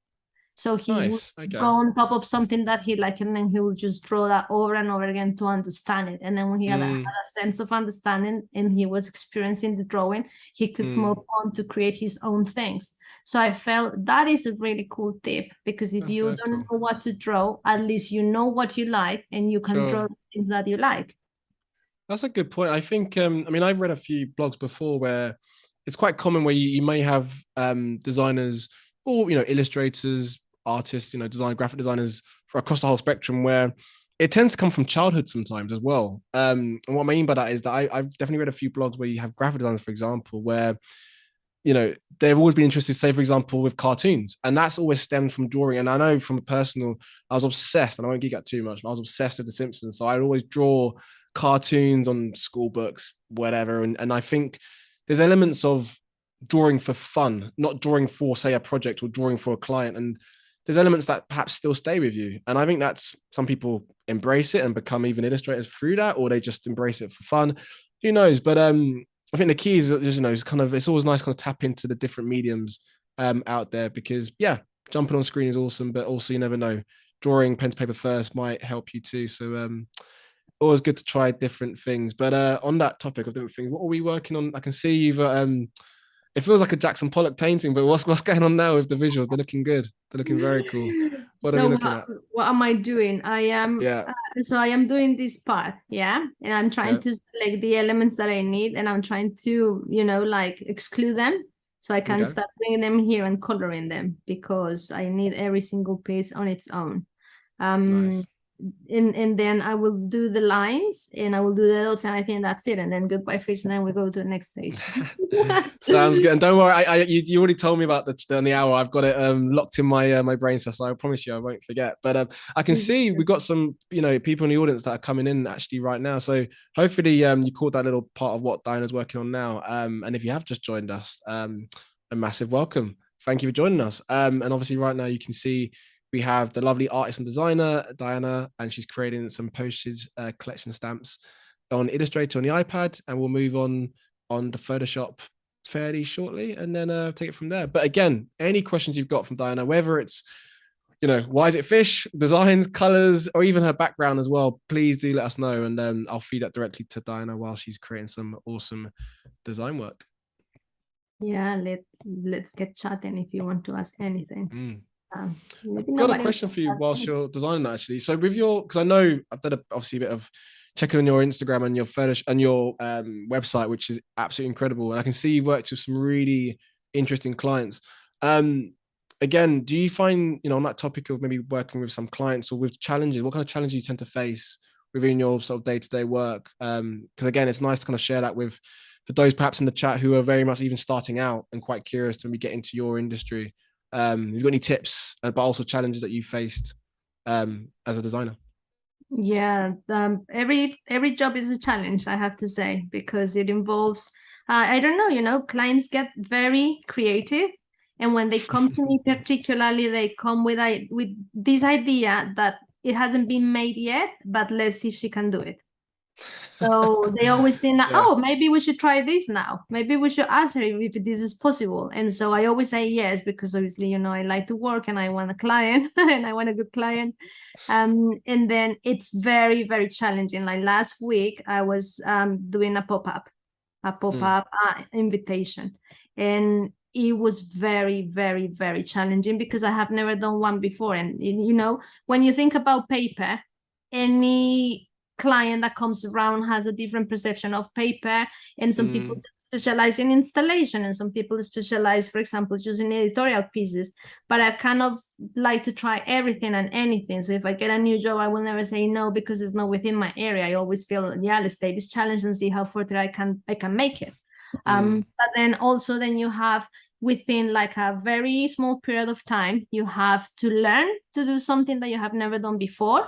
So he would go on top of something that he liked, and then he would just draw that over and over again to understand it. And then when he had a sense of understanding and he was experiencing the drawing, he could move on to create his own things. So I felt that is a really cool tip, because if you don't know what to draw, at least you know what you like and you can draw the things that you like. That's a good point. I think, I mean, I've read a few blogs before where it's quite common where you may have designers or, illustrators, artists, graphic designers for across the whole spectrum, where it tends to come from childhood sometimes as well. And what I mean by that is that I've definitely read a few blogs where you have graphic designers, for example, where they've always been interested, say, for example, with cartoons. And that's always stemmed from drawing. And I know from a personal, I was obsessed, and I won't geek out too much, but I was obsessed with The Simpsons. So I'd always draw cartoons on school books, whatever. And I think there's elements of drawing for fun, not drawing for, say, a project or drawing for a client. And there's elements that perhaps still stay with you. And I think that's, some people embrace it and become even illustrators through that, or they just embrace it for fun. Who knows? But I think the key is, is kind of, it's always nice kind of tap into the different mediums out there, because jumping on screen is awesome, but also you never know, drawing pen to paper first might help you too. So always good to try different things. But on that topic of different things, what are we working on? I can see you've it feels like a Jackson Pollock painting, but what's going on now with the visuals? They're looking good. They're looking very cool. What are we looking at? What am I doing? I am so I am doing this part, and I'm trying to select the elements that I need, and I'm trying to, like exclude them so I can start bringing them here and coloring them, because I need every single piece on its own. Nice. And then I will do the lines and I will do the dots, and I think that's it. And then goodbye fish, and then we go to the next stage. Sounds good. And don't worry, you already told me about the hour. I've got it locked in my my brain, so I promise you I won't forget. But I can see we've got some people in the audience that are coming in actually right now. So hopefully you caught that little part of what Diana's working on now. And if you have just joined us, a massive welcome. Thank you for joining us. And obviously right now you can see we have the lovely artist and designer, Diana, and she's creating some Postage collection stamps on Illustrator on the iPad, and we'll move on the Photoshop fairly shortly, and then take it from there. But again, any questions you've got from Diana, whether it's, why is it fish, designs, colors, or even her background as well, please do let us know, and I'll feed that directly to Diana while she's creating some awesome design work. Yeah, let's get chatting if you want to ask anything. I've got a question for you whilst you're designing that, actually. So with because I know I've done obviously a bit of checking on your Instagram and your Photoshop and your website, which is absolutely incredible. And I can see you've worked with some really interesting clients. Again, do you find, on that topic of maybe working with some clients or with challenges, what kind of challenges you tend to face within your sort of day-to-day work? Because again, it's nice to kind of share that with, for those perhaps in the chat who are very much even starting out and quite curious to maybe get into your industry. You've got any tips, but also challenges that you faced as a designer? Yeah, every job is a challenge, I have to say, because it involves, I don't know, clients get very creative, and when they come to me particularly, they come with this idea that it hasn't been made yet, but let's see if she can do it. So they always think that, oh, maybe we should try this now. Maybe we should ask her if this is possible. And so I always say yes, because obviously, I like to work and I want a client and I want a good client. And then it's very, very challenging. Like last week, I was doing a pop-up invitation. And it was very, very, very challenging because I have never done one before. And, when you think about paper, any client that comes around has a different perception of paper, and some people Mm. specialize in installation, and some people specialize, for example, just in editorial pieces. But I kind of like to try everything and anything. So if I get a new job, I will never say no because it's not within my area. I always feel, yeah, let's take this challenge and see how further I can make it. But then also then you have, within like a very small period of time, you have to learn to do something that you have never done before,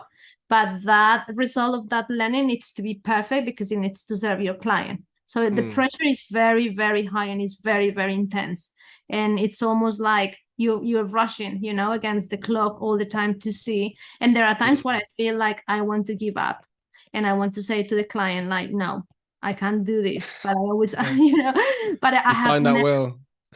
but that result of that learning needs to be perfect because it needs to serve your client. So the pressure is very, very high, and it's very, very intense, and it's almost like you're rushing, you know, against the clock all the time to see. And there are times where I feel like I want to give up, and I want to say to the client, like, no, I can't do this. But I always, you know, but I have never,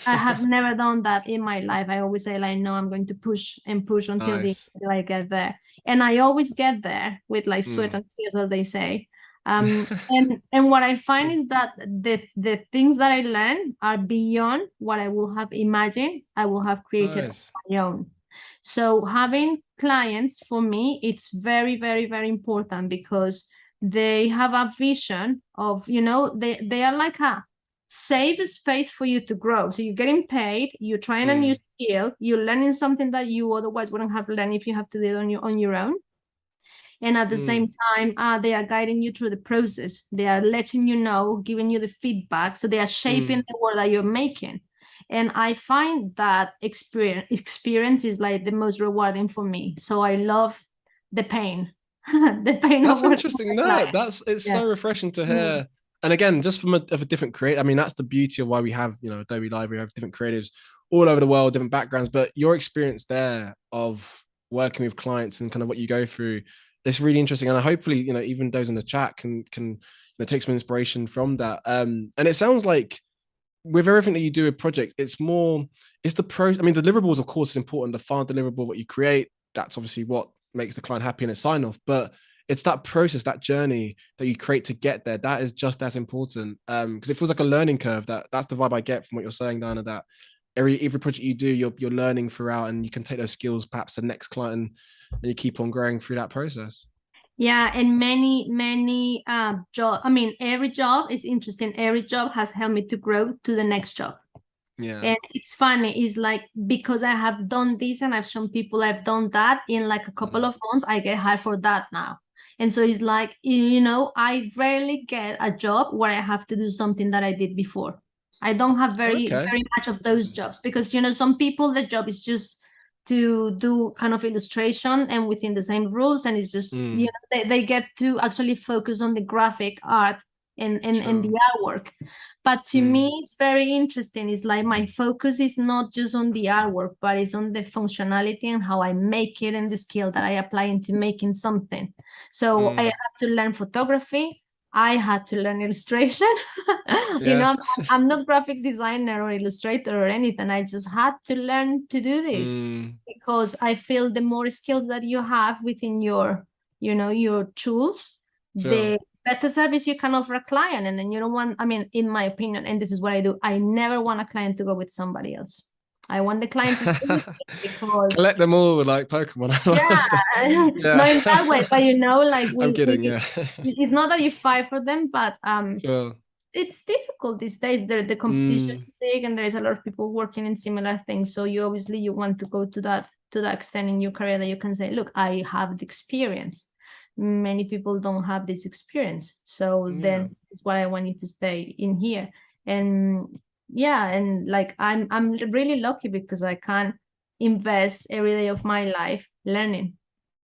I have never done that in my life. I always say, like, no, I'm going to push and push until until I get there. And I always get there with like sweat and tears, as they say. And what I find is that the things that I learn are beyond what I will have imagined I will have created on my own. So having clients, for me, it's very, very, very important because they have a vision of, you know, they are like a safe space for you to grow. So you're getting paid, you're trying a new skill, you're learning something that you otherwise wouldn't have learned if you have to do it on your own. And at the same time, they are guiding you through the process. They are letting you know, giving you the feedback. So they are shaping the work that you're making. And I find that experience is like the most rewarding for me. So I love the pain, the pain. That's interesting. No, it's so refreshing to hear. And again, just from a different creator. I mean, that's the beauty of why we have, you know, Adobe Library. We have different creatives all over the world, different backgrounds. But your experience there of working with clients and kind of what you go through, it's really interesting. And hopefully, you know, even those in the chat can you know, take some inspiration from that. And it sounds like with everything that you do with project, it's the pro. I mean, the deliverables, of course, is important. The final deliverable, what you create, that's obviously what makes the client happy and a sign off. But it's that process, that journey that you create to get there, that is just as important. Because it feels like a learning curve. That's the vibe I get from what you're saying, Diana, that every project you do, you're learning throughout, and you can take those skills perhaps to the next client, and you keep on growing through that process. Yeah, and many job. I mean, every job is interesting. Every job has helped me to grow to the next job. Yeah. And it's funny, it's like because I have done this and I've shown people I've done that, in like a couple of months, I get hired for that now. And so it's like, you know, I rarely get a job where I have to do something that I did before. I don't have very much of those jobs because, you know, some people, the job is just to do kind of illustration and within the same rules. And it's just, you know, they get to actually focus on the graphic art and the artwork. But to me, it's very interesting. It's like my focus is not just on the artwork, but it's on the functionality and how I make it and the skill that I apply into making something. So I had to learn photography. I had to learn illustration. You know, I'm not graphic designer or illustrator or anything. I just had to learn to do this because I feel the more skills that you have within your, you know, your tools, the better service you can offer a client. And then you don't want, I mean, in my opinion, and this is what I do, I never want a client to go with somebody else. I want the client to stay with me because collect them all like Pokemon. not in that way, but you know, like I'm kidding. It's not that you fight for them, but it's difficult these days. The competition is big, and there is a lot of people working in similar things. So you obviously want to go to that extent in your career that you can say, look, I have the experience. Many people don't have this experience, so then this is why I want you to stay in here. And and like I'm really lucky because I can invest every day of my life learning.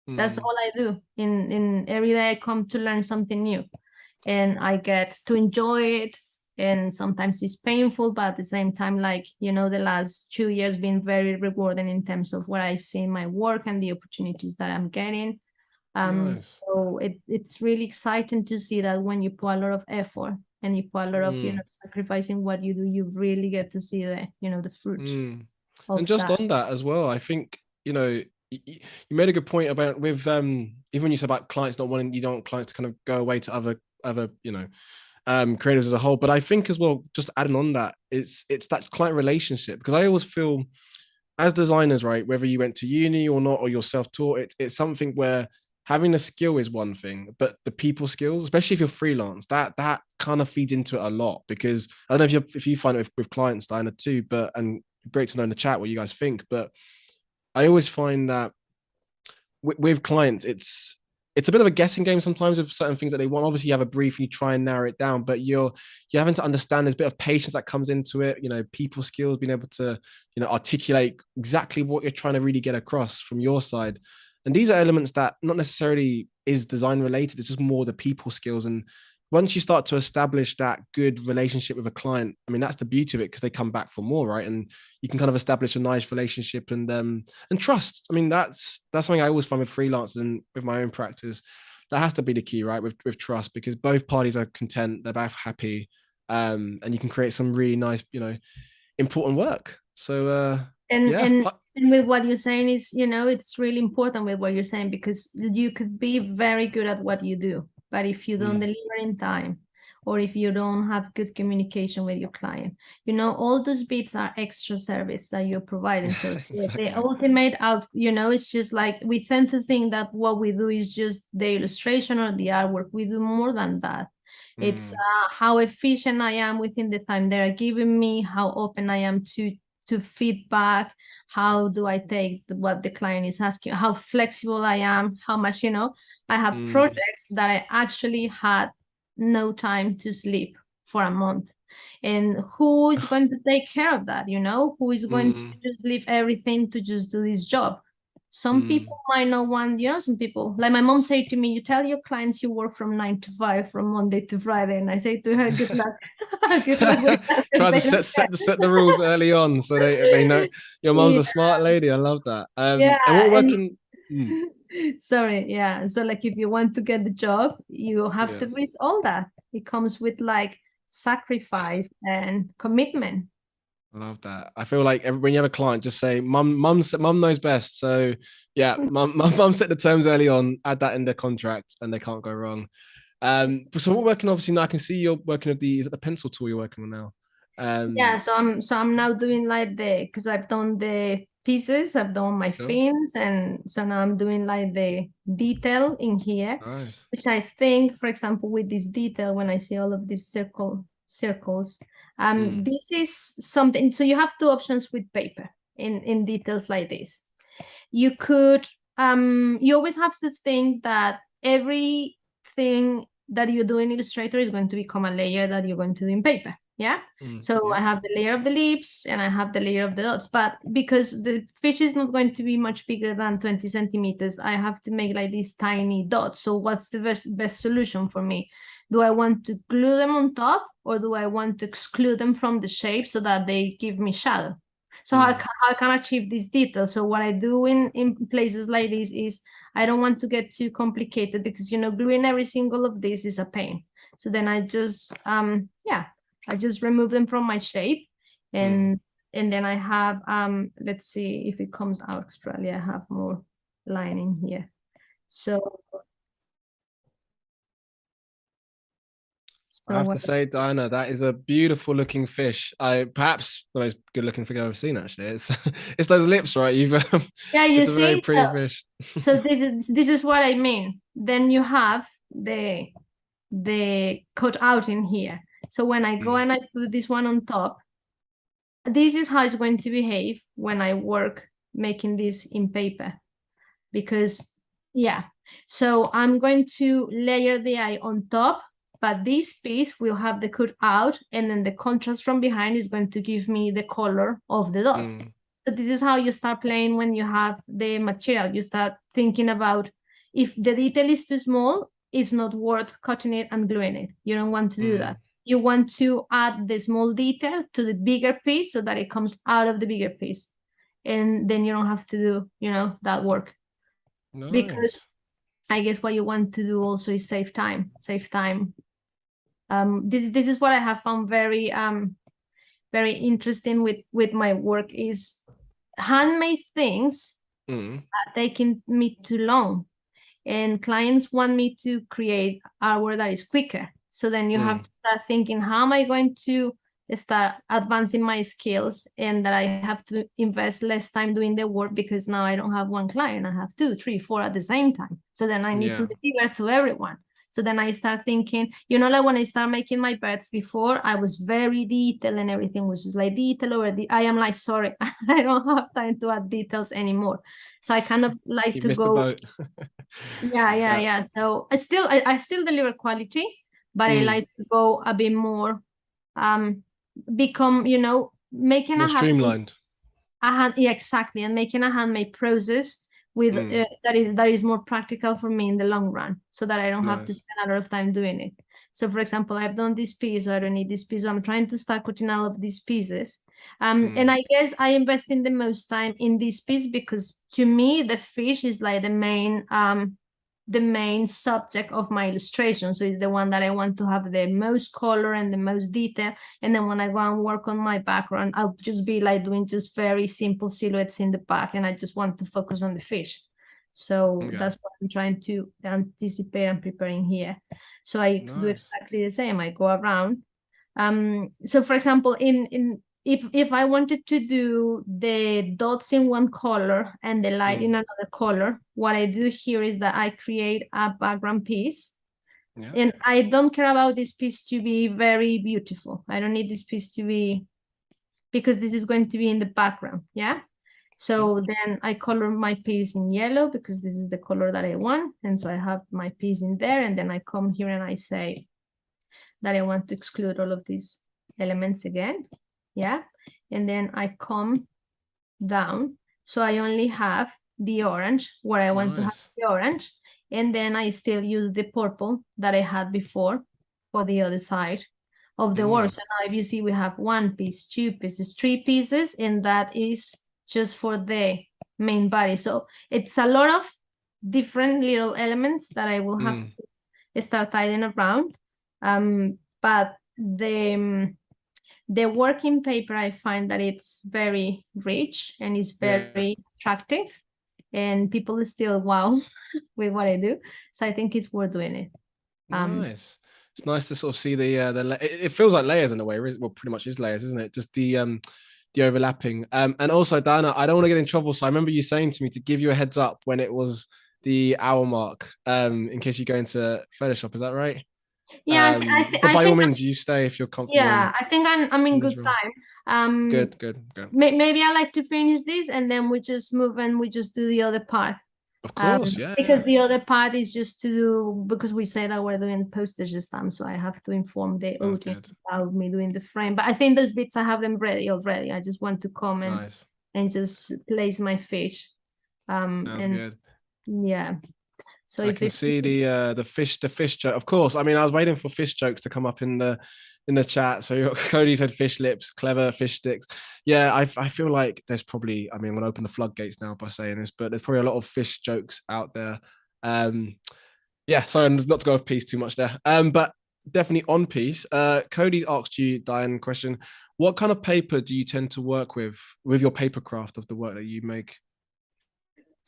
That's all I do. In every day I come to learn something new, and I get to enjoy it. And sometimes it's painful, but at the same time, like, you know, the last 2 years been very rewarding in terms of what I've seen my work and the opportunities that I'm getting. So it's really exciting to see that when you put a lot of effort and you put a lot of, you know, sacrificing what you do, you really get to see the, you know, the fruit. And just on that as well, I think, you know, you made a good point about with even when you said about clients not wanting, you don't want clients to kind of go away to other you know, creators as a whole. But I think as well, just adding on that, it's that client relationship, because I always feel as designers, right, whether you went to uni or not, or you're self-taught, it's something where having a skill is one thing, but the people skills, especially if you're freelance, that kind of feeds into it a lot. Because I don't know if you find it with clients, Diana, too, but and great to know in the chat what you guys think. But I always find that with clients, it's a bit of a guessing game sometimes with certain things that they want. Obviously, you have a brief, you try and narrow it down, but you're having to understand there's a bit of patience that comes into it. You know, people skills, being able to articulate exactly what you're trying to really get across from your side. And these are elements that not necessarily is design related. It's just more the people skills. And once you start to establish that good relationship with a client, I mean, that's the beauty of it, because they come back for more, right? And you can kind of establish a nice relationship and trust. I mean, that's something I always find with freelancers and with my own practice. That has to be the key, right? With trust, because both parties are content, they're both happy, and you can create some really nice, important work. So And yeah. and with what you're saying is, it's really important with what you're saying, because you could be very good at what you do, but if you don't deliver in time, or if you don't have good communication with your client, all those bits are extra service that you're providing. So Exactly. the ultimate out, it's just like, we tend to think that what we do is just the illustration or the artwork. We do more than that. It's how efficient I am within the time they're giving me, how open I am to feedback, how do I take what the client is asking, how flexible I am, how much, I have projects that I actually had no time to sleep for a month. And who is going to take care of that? Who is going to just leave everything to just do this job? Some people might not want, some people, like my mom said to me, you tell your clients you work from 9 to 5 from Monday to Friday. And I say to her, good luck. Good luck with that. Try to set the rules early on, so they know. Your mom's a smart lady. I love that. Yeah. And we're working. Sorry, yeah. So like, if you want to get the job, you have to reach all that. It comes with like sacrifice and commitment. I love that. I feel like when you have a client, just say, "Mum knows best." So yeah, mum set the terms early on. Add that in their contract, and they can't go wrong. So we're working, obviously now I can see you're working with is it the pencil tool you're working on now? Yeah, so I'm now doing like because I've done the pieces, I've done my fins, and so now I'm doing like the detail in here. Nice. Which I think, for example, with this detail, when I see all of these circles, this is something. So you have two options with paper in details like this. You could you always have to think that everything that you do in Illustrator is going to become a layer that you're going to do in paper. Yeah. So I have the layer of the lips and I have the layer of the dots, but because the fish is not going to be much bigger than 20 centimeters, I have to make like these tiny dots. So what's the best solution for me? Do I want to glue them on top, or do I want to exclude them from the shape so that they give me shadow? So I can achieve this detail. So what I do in places like this is, I don't want to get too complicated, because gluing every single of this is a pain. So then I just I just remove them from my shape, and then I have let's see if it comes out, because probably I have more line in here. So I have to say, Diana, that is a beautiful looking fish. Perhaps the most good looking thing I've ever seen, actually. It's those lips, right? Yeah, you it's see, a very pretty fish. So this is what I mean. Then you have the cut out in here. So when I go and I put this one on top, this is how it's going to behave when I work making this in paper. Because, so I'm going to layer the eye on top, but this piece will have the cut out, and then the contrast from behind is going to give me the color of the dot. So this is how you start playing when you have the material. You start thinking about, if the detail is too small, it's not worth cutting it and gluing it. You don't want to do that. You want to add the small detail to the bigger piece so that it comes out of the bigger piece. And then you don't have to do, that work. Nice. Because I guess what you want to do also is save time. This is what I have found very very interesting with my work, is handmade things are taking me too long, and clients want me to create artwork that is quicker. So then you have to start thinking, how am I going to start advancing my skills, and that I have to invest less time doing the work, because now I don't have one client, I have 2, 3, 4 at the same time. So then I need to deliver to everyone. So then I start thinking, you know, like when I start making my beds before, I was very detailed and everything was just like detail over I am like, sorry, I don't have time to add details anymore. So I kind of like You to missed go. the boat. Yeah. So I still deliver quality, but I like to go a bit more, become, you know, making More a streamlined. yeah, exactly, and making a handmade process with that is more practical for me in the long run, so that I don't have to spend a lot of time doing it. So for example, I've done this piece, so I don't need this piece, so I'm trying to start cutting all of these pieces, and I guess I invest in the most time in this piece because to me the fish is like the main subject of my illustration. So it's the one that I want to have the most color and the most detail. And then when I go and work on my background, I'll just be like doing just very simple silhouettes in the back, and I just want to focus on the fish. So that's what I'm trying to anticipate and preparing here. So I do exactly the same. I go around. So for example, if I wanted to do the dots in one color and the light in another color, what I do here is that I create a background piece. And I don't care about this piece to be very beautiful. I don't need this piece to be, because this is going to be in the background, yeah? So then I color my piece in yellow because this is the color that I want. And so I have my piece in there, and then I come here and I say that I want to exclude all of these elements again. Yeah. And then I come down. So I only have the orange where I want to have the orange. And then I still use the purple that I had before for the other side of the work. So now if you see, we have 1 piece, 2 pieces, 3 pieces, and that is just for the main body. So it's a lot of different little elements that I will have to start tidying around. But the working paper, I find that it's very rich and it's very attractive, and people still wow with what I do. So I think it's worth doing it. Nice. It's nice to sort of see it feels like layers in a way. Well, pretty much is layers, isn't it? Just the overlapping. And also, Diana, I don't want to get in trouble. So I remember you saying to me to give you a heads up when it was the hour mark, in case you go into Photoshop. Is that right? Yeah, but by all means, you stay if you're comfortable. Yeah, I think I'm in good time. Good. Maybe I like to finish this and then we just move and we just do the other part. Of course, yeah. Because the other part is just to do, because we said that we're doing postage this time, so I have to inform the audience about me doing the frame. But I think those bits I have them ready already. I just want to come and just place my fish. Sounds good. Yeah. So I can see the fish joke. Of course, I mean I was waiting for fish jokes to come up in the chat. So Cody said fish lips, clever fish sticks. Yeah, I feel like there's probably, I mean, I'm gonna open the floodgates now by saying this, but there's probably a lot of fish jokes out there. Yeah, sorry, not to go off piece too much there. But definitely on piece. Cody asked you, Diane, question: what kind of paper do you tend to work with your paper craft of the work that you make?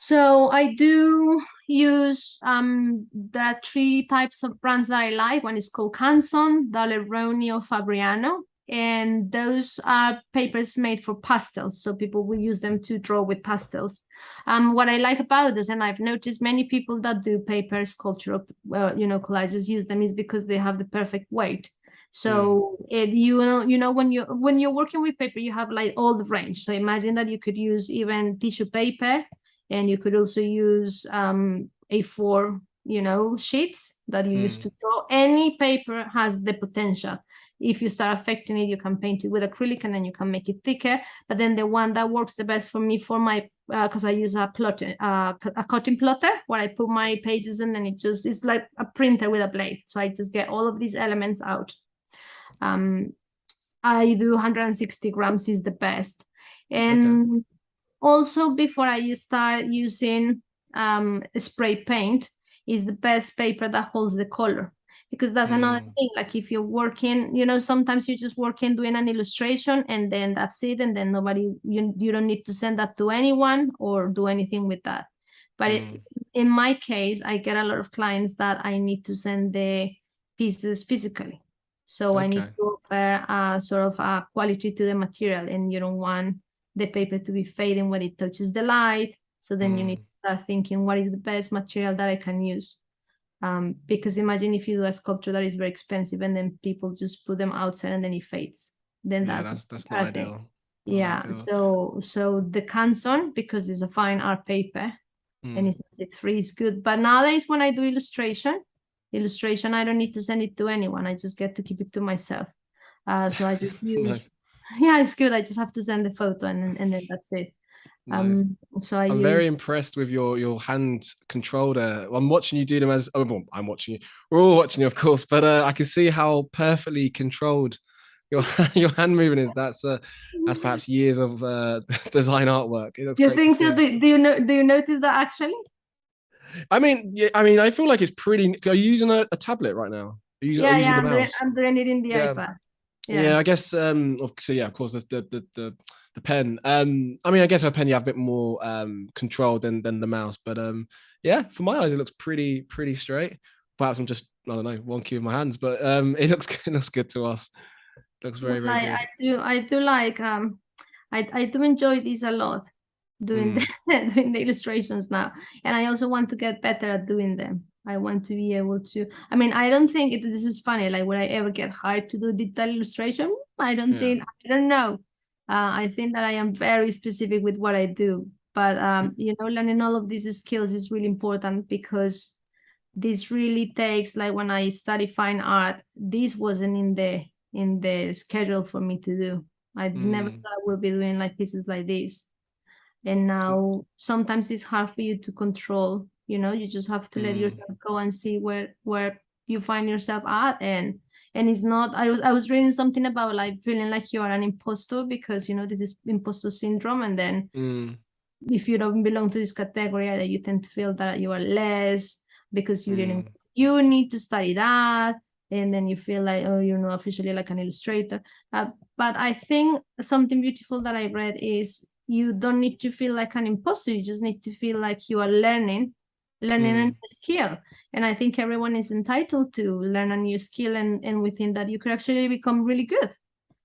So I do use, there are 3 types of brands that I like. One is called Canson, Daleroni, or Fabriano. And those are papers made for pastels. So people will use them to draw with pastels. What I like about this, and I've noticed many people that do paper sculpture, collages use them, is because they have the perfect weight. So you know when you're working with paper, you have like all the range. So imagine that you could use even tissue paper, and you could also use A4, sheets that you use to draw. Any paper has the potential. If you start affecting it, you can paint it with acrylic and then you can make it thicker. But then the one that works the best for me for my, because I use a cutting plotter where I put my pages in, and it's like a printer with a blade. So I just get all of these elements out. I do 160 grams is the best. And also, before I start using spray paint, is the best paper that holds the color, because that's another thing. Like if you're working, sometimes you're just working doing an illustration and then that's it, and then you don't need to send that to anyone or do anything with that. But in my case, I get a lot of clients that I need to send the pieces physically. So I need to offer a sort of a quality to the material, and you don't want the paper to be fading when it touches the light. So then you need to start thinking what is the best material that I can use. Because imagine if you do a sculpture that is very expensive and then people just put them outside and then it fades. Then Yeah, that's that's not embarrassing. ideal. Not Yeah. ideal. So the Canson, because it's a fine art paper and Mm. it's free, is good. But nowadays when I do illustration, I don't need to send it to anyone. I just get to keep it to myself. So I just use, Nice. yeah, it's good. I just have to send the photo and then that's it. Nice. So I I'm very use, impressed with your hand control there. I'm watching you do them as oh, well, I'm watching you. We're all watching you, of course, but I can see how perfectly controlled your your hand movement is. That's perhaps years of design artwork. It looks you great to think so? see. Do you notice that actually? I mean, yeah, I mean, I feel like it's pretty. Are you using a tablet right now? Are Yeah, you using yeah, the mouse? I'm doing it in the Yeah. iPad. Yeah. Yeah, I guess so yeah, of course the pen. I mean I guess a pen you have a bit more control than the mouse, but yeah, for my eyes it looks pretty straight. Perhaps I'm just I don't know, wonky with my hands, but it looks good to us. It looks Well, very good. I do like I do enjoy this a lot doing the Mm, doing the illustrations now. And I also want to get better at doing them. I want to be able to, I mean, I don't think this is funny, like would I ever get hired to do digital illustration? yeah. I don't know. I think that I am very specific with what I do. But you know, learning all of these skills is really important because this really takes, like when I study fine art, this wasn't in the schedule for me to do. I never Mm, thought I would be doing like pieces like this. And now sometimes it's hard for you to control, you know, you just have to let mm, yourself go and see where you find yourself at. And it's not, I was reading something about like feeling like you are an imposter because you know this is imposter syndrome, and then mm, if you don't belong to this category, that you tend to feel that you are less because you didn't, mm, you need to study that, and then you feel like, oh, you're not officially like an illustrator. But I think something beautiful that I read is you don't need to feel like an imposter, you just need to feel like you are learning a new mm, skill. And I think everyone is entitled to learn a new skill, and within that you could actually become really good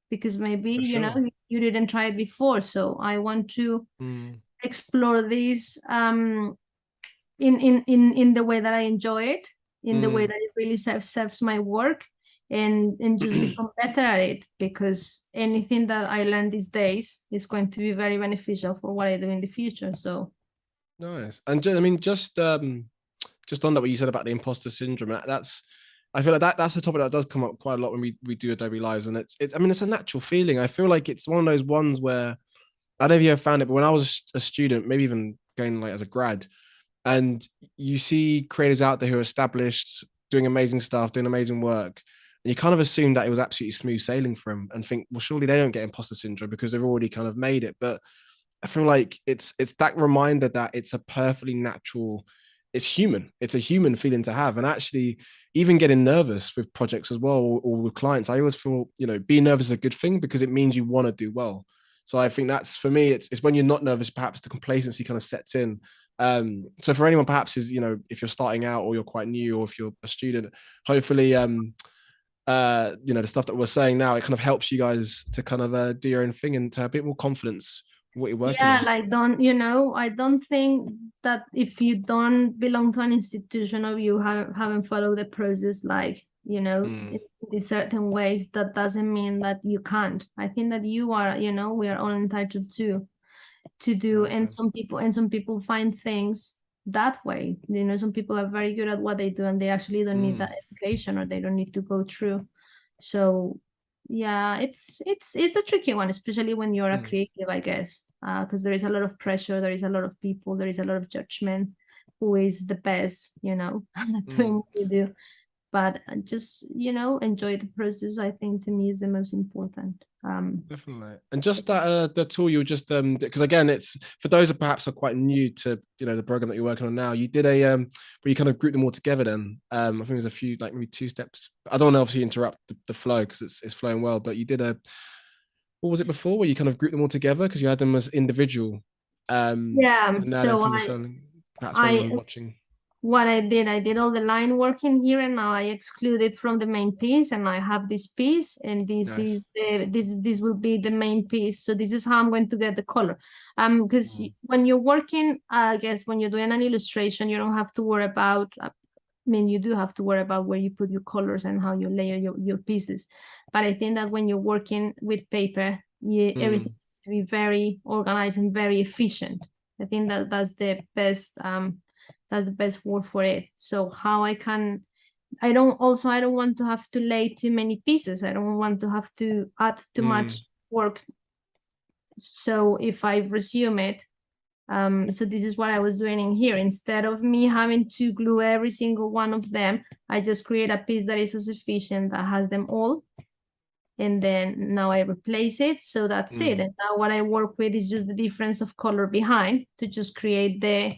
because maybe for you know sure. you didn't try it before. So I want to Mm. explore this in the way that I enjoy it, in the way Mm. that it really serves my work, and just become better at it, because anything that I learn these days is going to be very beneficial for what I do in the future. So Nice. And I mean, just on that, what you said about the imposter syndrome, that's I feel like that's a topic that does come up quite a lot when we do Adobe Lives, and it's I mean it's a natural feeling. I feel like it's one of those ones where I don't know if you ever found it, but when I was a student, maybe even going like as a grad, and you see creators out there who are established, doing amazing stuff, doing amazing work, and you kind of assume that it was absolutely smooth sailing for them, and think, well, surely they don't get imposter syndrome because they've already kind of made it, but I feel like it's that reminder that it's a perfectly natural, it's human. It's a human feeling to have. And actually, even getting nervous with projects as well or with clients, I always feel, being nervous is a good thing because it means you want to do well. So I think that's for me, it's when you're not nervous, perhaps the complacency kind of sets in. So for anyone perhaps is, if you're starting out or you're quite new or if you're a student, hopefully the stuff that we're saying now, it kind of helps you guys to kind of do your own thing and to have a bit more confidence in what you're working yeah, on. like don't, you know, I don't think that if you don't belong to an institution or you haven't followed the process, like, you know, Mm, in certain ways, that doesn't mean that you can't. I think that you are, you know, we are all entitled to do, very and good. some people find things that way. You know, some people are very good at what they do and they actually don't need Mm, that education or they don't need to go through. So yeah, it's a tricky one, especially when you're a mm, creative, I guess, because there is a lot of pressure, there is a lot of people, there is a lot of judgment, who is the best, you know, doing mm. what you do. But just, you know, enjoy the process, I think, to me is the most important. Definitely. And just that the tool you were just because again it's for those that perhaps are quite new to the program that you're working on now, you did a where you kind of grouped them all together then. I think there's a few like maybe two steps. I don't want to obviously interrupt the flow because it's flowing well, but you did a what was it before where you kind of grouped them all together because you had them as individual Yeah, and now they're so kind of selling perhaps for I anyone watching. what I did all the line work in here, and now I exclude it from the main piece, and I have this piece, and this Nice. is this will be the main piece. So this is how I'm going to get the color. Because when you're working, I guess when you're doing an illustration, you don't have to worry about. I mean, you do have to worry about where you put your colors and how you layer your pieces. But I think that when you're working with paper, everything needs to be very organized and very efficient. I think that that's the best word for it. So how I don't want to have to lay too many pieces. I don't want to have to add too much work. So if I resume it, so this is what I was doing in here. Instead of me having to glue every single one of them, I just create a piece that is sufficient, that has them all. And then now I replace it. So that's it. And now what I work with is just the difference of color behind to just create the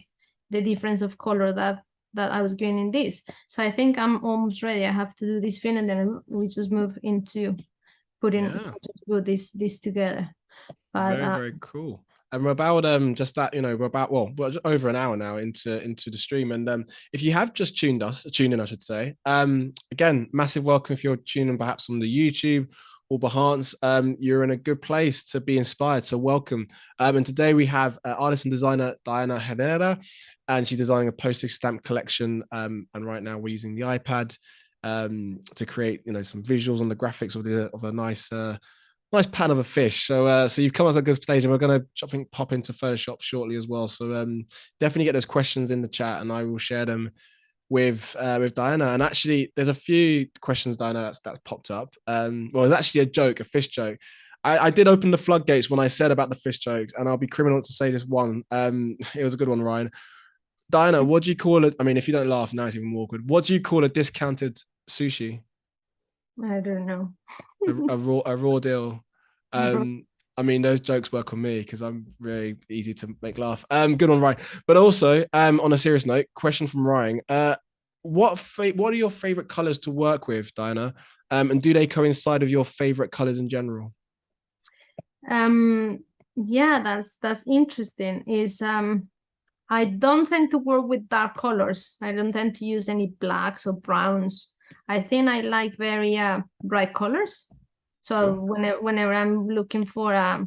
difference of color that I was doing in this. So I think I'm almost ready. I have to do this thing, and then we just move into putting this together. But very cool. And we're about just that, you know, we're just over an hour now into the stream. And if you have just tuned in, I should say, again, massive welcome if you're tuning perhaps on the YouTube or Behance. You're in a good place to be inspired. So welcome. And today we have artist and designer Diana Herrera, and she's designing a postage stamp collection. And right now we're using the iPad to create, you know, some visuals on the graphics of a nice pan of a fish. So so you've come as a good stage, and we're going to, I think, pop into Photoshop shortly as well. So definitely get those questions in the chat, and I will share them with Diana. And actually, there's a few questions, Diana, that's popped up. Well, it's actually a joke, a fish joke. I did open the floodgates when I said about the fish jokes, and I'll be criminal to say this one. It was a good one, Ryan. Diana, what do you call it? I mean, if you don't laugh, now it's even more awkward. What do you call a discounted sushi? I don't know. a raw deal. I mean, those jokes work on me because I'm very easy to make laugh. Good on Ryan. But also, on a serious note, question from Ryan. What are your favorite colors to work with, Diana? And do they coincide with your favorite colors in general? Yeah, that's interesting. I don't tend to work with dark colors. I don't tend to use any blacks or browns. I think I like very bright colors. So cool. Whenever I'm looking for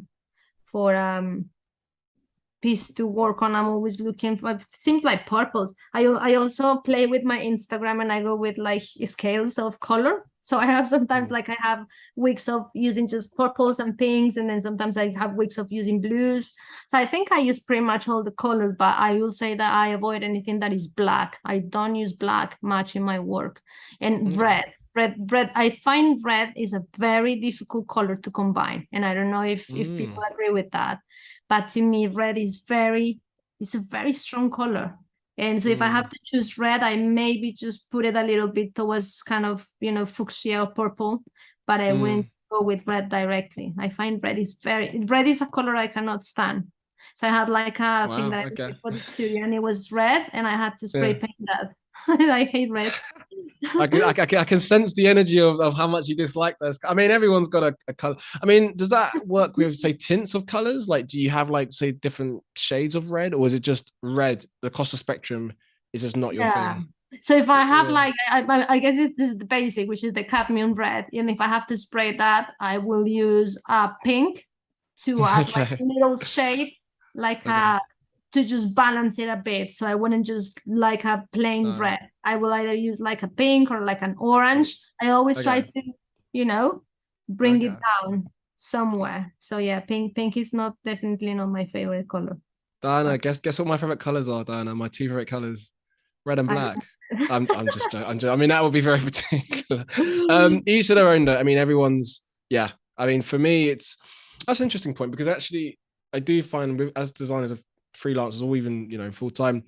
piece to work on, I'm always looking for, it seems like purples. I also play with my Instagram, and I go with like scales of color. So I have sometimes like I have weeks of using just purples and pinks, and then sometimes I have weeks of using blues. So I think I use pretty much all the colors, but I will say that I avoid anything that is black. I don't use black much in my work. And red, I find red is a very difficult color to combine. And I don't know if people agree with that. But to me, red is it's a very strong color. And so if I have to choose red, I maybe just put it a little bit towards kind of, you know, fuchsia or purple, but I wouldn't go with red directly. I find red is a color I cannot stand. So I had like a thing that I did for the studio, and it was red, and I had to spray paint that. I hate red. I can sense the energy of how much you dislike this. I mean, everyone's got a color. I mean, does that work with, say, tints of colors? Like, do you have like, say, different shades of red, or is it just red? The Costa spectrum is just not your thing. So if I have like, I guess this is the basic, which is the cadmium red. And if I have to spray that, I will use pink to add like a little shade, like to just balance it a bit. So I wouldn't just like a plain red. I will either use like a pink or like an orange. I always try to, you know, bring it down somewhere. So yeah, pink is definitely not my favorite color. Diana, guess what my favorite colors are, Diana? My two favorite colors, red and black. I'm just joking. I mean, that would be very particular. Each of their own though. I mean, everyone's, yeah. I mean, for me, that's an interesting point, because actually I do find as designers of freelancers, or even, you know, full-time,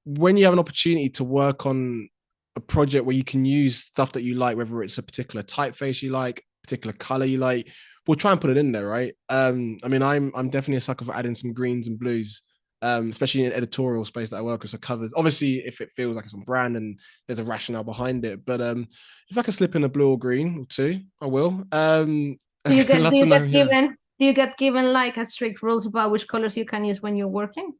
when you have an opportunity to work on a project where you can use stuff that you like, whether it's a particular typeface you like, particular color you like, we'll try and put it in there, right? I mean, I'm definitely a sucker for adding some greens and blues, especially in an editorial space that I work with. So covers, obviously, if it feels like it's on brand and there's a rationale behind it. But if I can slip in a blue or green or two, I will. Do you get given like a strict rules about which colors you can use when you're working?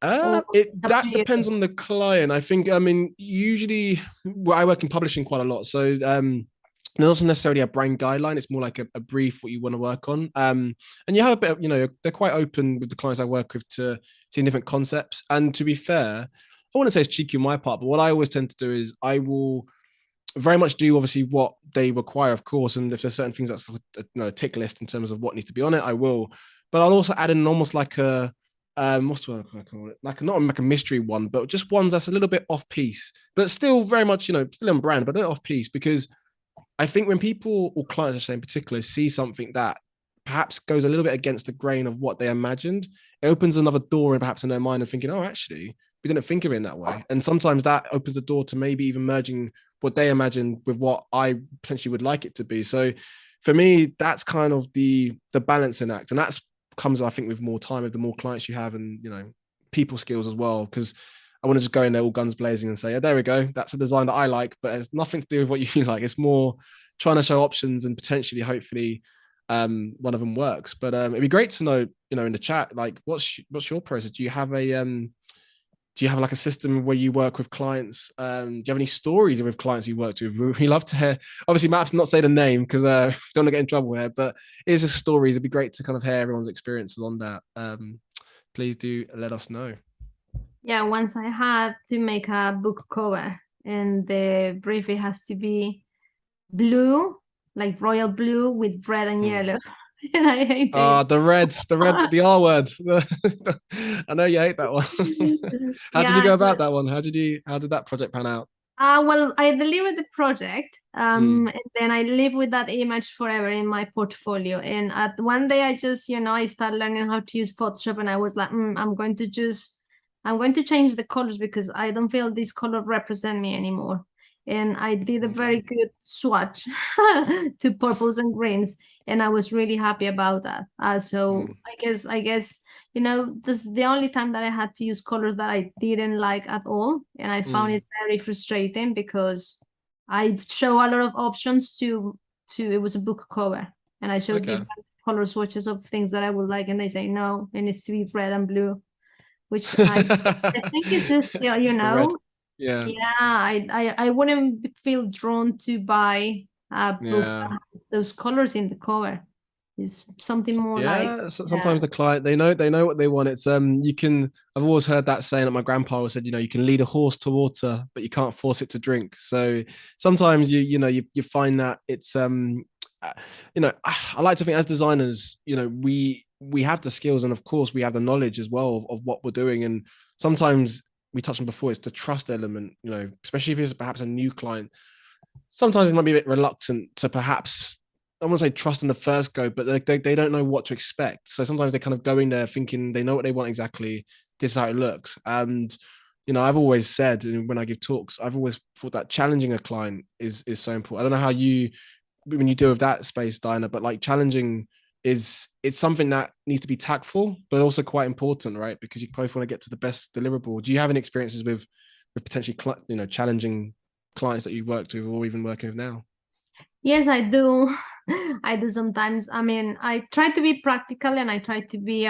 or up to That you? depends on the client. I think, I mean, usually, well, I work in publishing quite a lot. So there's not necessarily a brand guideline. It's more like a brief what you want to work on. And you have a bit of, they're quite open with the clients I work with to seeing different concepts. And to be fair, I want to say it's cheeky on my part, but what I always tend to do is I will very much do obviously what they require, of course. And if there's certain things that's a tick list in terms of what needs to be on it, I will. But I'll also add in almost like a what's the word I call it? Like not like a mystery one, but just ones that's a little bit off piece, but still very much, still in brand, but a bit off piece. Because I think when people or clients, I say in particular, see something that perhaps goes a little bit against the grain of what they imagined, it opens another door and perhaps in their mind of thinking, oh, actually, we didn't think of it in that way. And sometimes that opens the door to maybe even merging what they imagined with what I potentially would like it to be. So for me, that's kind of the balancing act. And that's comes, I think, with more time, with the more clients you have and, people skills as well. Because I want to just go in there all guns blazing and say, oh, there we go. That's a design that I like, but it's nothing to do with what you like. It's more trying to show options and potentially, hopefully, one of them works. But it'd be great to know, in the chat, like what's your process? Do you have like a system where you work with clients? Do you have any stories with clients you worked with? We love to hear. Obviously, Maps not say the name because don't want to get in trouble here. But it's just stories. It'd be great to kind of hear everyone's experiences on that. Please do let us know. Yeah, once I had to make a book cover, and the brief it has to be blue, like royal blue with red and yellow. And I hate it. The red, the R word. I know you hate that one. How did you Yeah, go about that one? How did that project pan out? well, I delivered the project, Mm. and then I live with that image forever in my portfolio. And at one day, I just, I started learning how to use Photoshop, and I was like, I'm going to change the colors because I don't feel this color represent me anymore. And I did a Okay. very good swatch to purples and greens, and I was really happy about that. So Mm. I guess this is the only time that I had to use colors that I didn't like at all. And I found Mm. it very frustrating because I show a lot of options to it was a book cover, and I showed Okay. different color swatches of things that I would like, and they say no, it needs to be red and blue, which I think it's just, Just the red. Yeah. yeah, I wouldn't feel drawn to buy a book that Yeah. has those colors in the cover. It's something more like, Yeah, so yeah. sometimes the client they know what they want. It's you can I've always heard that saying that my grandpa always said, you can lead a horse to water, but you can't force it to drink. So sometimes you find that it's I like to think as designers, we have the skills and of course we have the knowledge as well of what we're doing. And sometimes we touched on before, it's the trust element, especially if it's perhaps a new client. Sometimes it might be a bit reluctant to perhaps I want to say trust in the first go, but they don't know what to expect. So sometimes they kind of go in there thinking they know what they want exactly. This is how it looks. And I've always said, and when I give talks, I've always thought that challenging a client is so important. I don't know how you when you deal with that space, Diana, but like challenging it's something that needs to be tactful, but also quite important, right? Because you both want to get to the best deliverable. Do you have any experiences with potentially challenging clients that you've worked with or even working with now? Yes, I do. I do sometimes. I mean, I try to be practical, and I try to be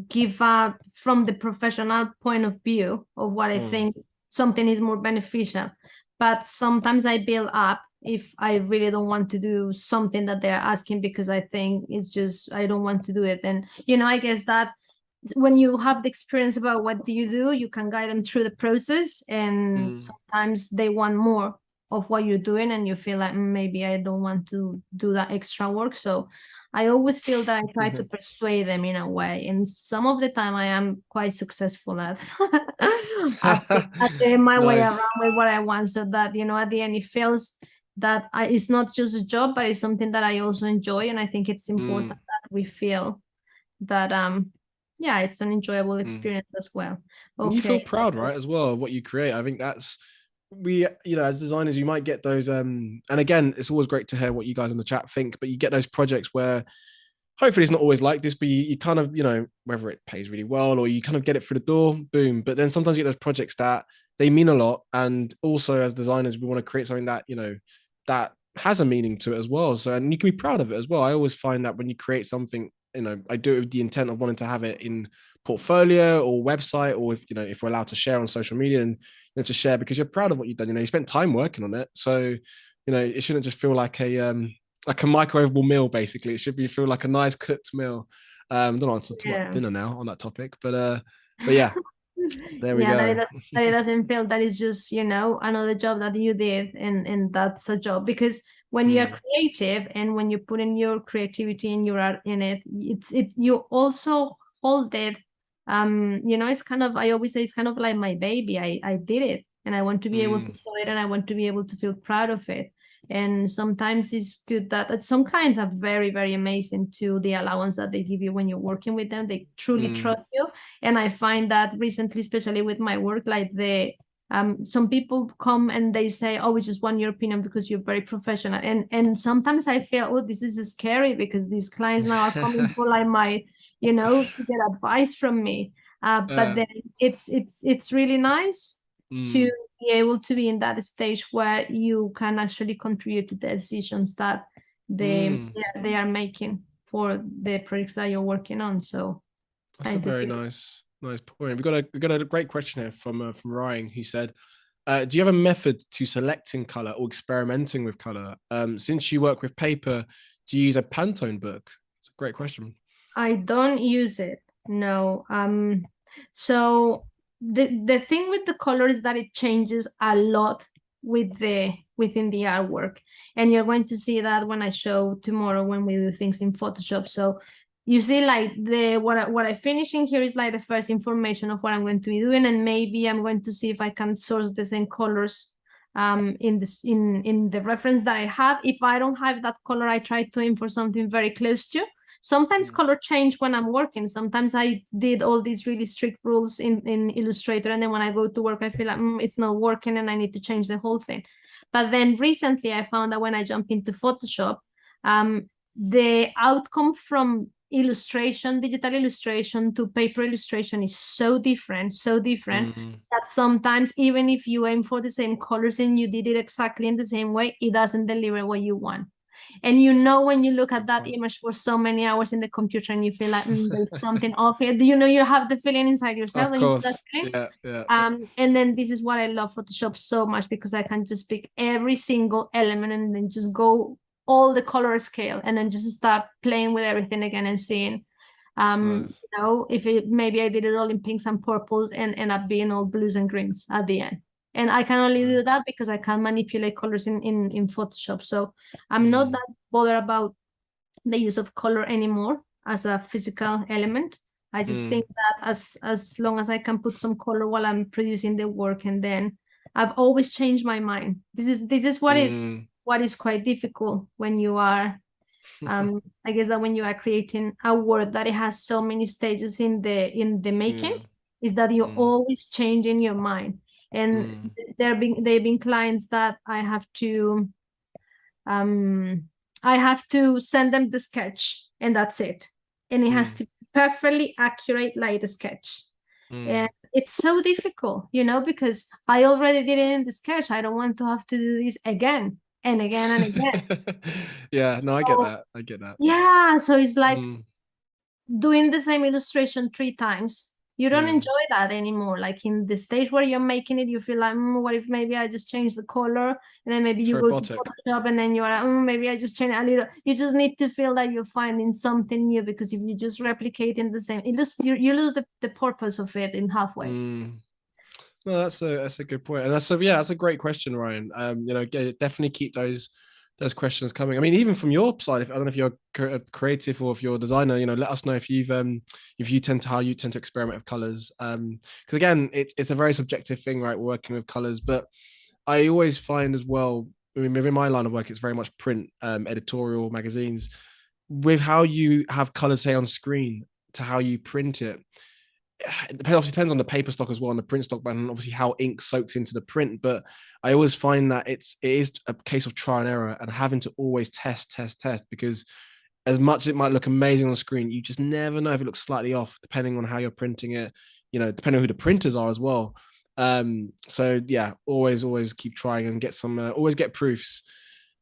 give from the professional point of view of what I Mm. think something is more beneficial. But sometimes I build up if I really don't want to do something that they're asking because I think it's just I don't want to do it. And I guess that when you have the experience about what do you do, you can guide them through the process, and Mm. sometimes they want more of what you're doing, and you feel like maybe I don't want to do that extra work. So I always feel that I try to persuade them in a way, and some of the time I am quite successful at at getting my way around Nice. with what I want, so that at the end it feels that it's not just a job, but it's something that I also enjoy. And I think it's important Mm. that we feel that yeah, it's an enjoyable Mm. experience as well. And you feel Okay. proud, right, as well, of what you create. I think that's we, as designers, you might get those and again, it's always great to hear what you guys in the chat think, but you get those projects where hopefully it's not always like this, but you kind of, whether it pays really well or you kind of get it through the door, boom. But then sometimes you get those projects that they mean a lot. And also as designers, we want to create something that, that has a meaning to it as well. So, and you can be proud of it as well. I always find that when you create something I do it with the intent of wanting to have it in portfolio or website, or if we're allowed to share on social media, and to share because you're proud of what you've done. You spent time working on it, so it shouldn't just feel like a microwavable meal. Basically, it should feel like a nice cooked meal. Don't want to talk about Yeah. dinner now on that topic, but yeah, there we Yeah, go. that it doesn't feel that it's just, another job that you did, and that's a job. Because when you're Mm, creative and when you put in your creativity and your art in it, you also hold it. It's kind of, I always say it's kind of like my baby. I did it, and I want to be able to mm, show it, and I want to be able to feel proud of it. And sometimes it's good that some clients are very, very amazing to the allowance that they give you when you're working with them. They truly mm, trust you. And I find that recently, especially with my work, like some people come and they say, "Oh, we just want your opinion because you're very professional." And sometimes I feel, "Oh, this is scary because these clients now are coming for like to get advice from me." But uh, then it's really nice to mm, be able to be in that stage where you can actually contribute to the decisions that they mm. yeah, they are making for the projects that you're working on. So That's a I think very nice point. We got a great question here from Ryan, who said, "Do you have a method to selecting color or experimenting with color? Since you work with paper, do you use a Pantone book?" It's a great question. I don't use it. No. So the thing with the color is that it changes a lot within the artwork. And you're going to see that when I show tomorrow when we do things in Photoshop. So you see like what I finish in here is like the first information of what I'm going to be doing, and maybe I'm going to see if I can source the same colors in the reference that I have. If I don't have that color, I try to aim for something very close to. Sometimes Mm, color change when I'm working. Sometimes I did all these really strict rules in Illustrator, and then when I go to work, I feel like it's not working and I need to change the whole thing. But then recently I found that when I jump into Photoshop, the outcome from digital illustration to paper illustration is so different mm, that sometimes even if you aim for the same colors and you did it exactly in the same way, it doesn't deliver what you want. And when you look at good that point. image for so many hours in the computer and you feel like there's something off here, do you have the feeling inside yourself Of when you feel that course, feeling? yeah, yeah, And then this is what I love Photoshop so much, because I can just pick every single element and then just go all the color scale and then just start playing with everything again and seeing nice. if maybe I did it all in pinks and purples and end up being all blues and greens at the end. And I can only Nice. do that because I can manipulate colors in Photoshop. So I'm not Mm, that bothered about the use of color anymore as a physical element. I just mm, think that as long as I can put some color while I'm producing the work, and then I've always changed my mind. This is mm. what is quite difficult when you are I guess that when you are creating a work that it has so many stages in the making, Yeah. is that you're Mm, always changing your mind. And mm, they've been clients that um I have to send them the sketch and that's it. And it has mm, to be perfectly accurate like the sketch. And mm. it's so difficult, because I already did it in the sketch. I don't want to have to do this again and again and again. Yeah, no, I get So that. I get that. yeah, so it's like Mm, doing the same illustration 3 times. You don't mm. enjoy that anymore. Like in the stage where you're making it, you feel like, what if maybe I just change the color? And then maybe It's you go to robotic. Photoshop and then you are like, maybe I just change a little. You just need to feel that you're finding something new, because if you just replicate in the same, you lose the purpose of it in halfway. Mm. No, that's a good point, and that's a great question, Ryan. Definitely keep those questions coming. I mean, even from your side, if I don't know if you're a creative or if you're a designer, let us know if you tend to how you tend to experiment with colors. Because again, it's a very subjective thing, right? Working with colors, but I always find as well. I mean, within my line of work, it's very much print, editorial, magazines. With how you have colors, say on screen, to how you print it, obviously depends on the paper stock as well, and the print stock, but obviously how ink soaks into the print. But I always find that it is a case of trial and error and having to always test, because as much as it might look amazing on screen, you just never know if it looks slightly off, depending on how you're printing it, depending on who the printers are as well. So yeah, always keep trying and get some, always get proofs.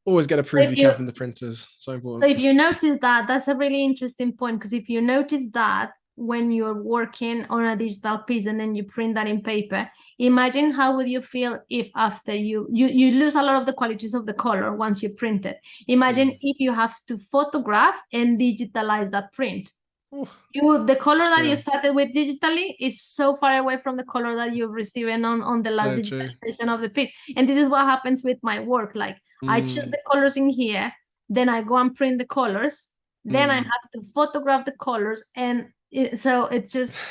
Always get a proof you can from the printers. So important. So if you notice that, that's a really interesting point, because if you notice that when you're working on a digital piece and then you print that in paper, imagine how would you feel if after you lose a lot of the qualities of the color once you print it. Imagine if you have to photograph and digitalize that print. The color that you started with digitally is so far away from the color that you're receiving on the last digitalization of the piece. And this is what happens with my work. Like I choose the colors in here, then I go and print the colors, then I have to photograph the colors, and so it's just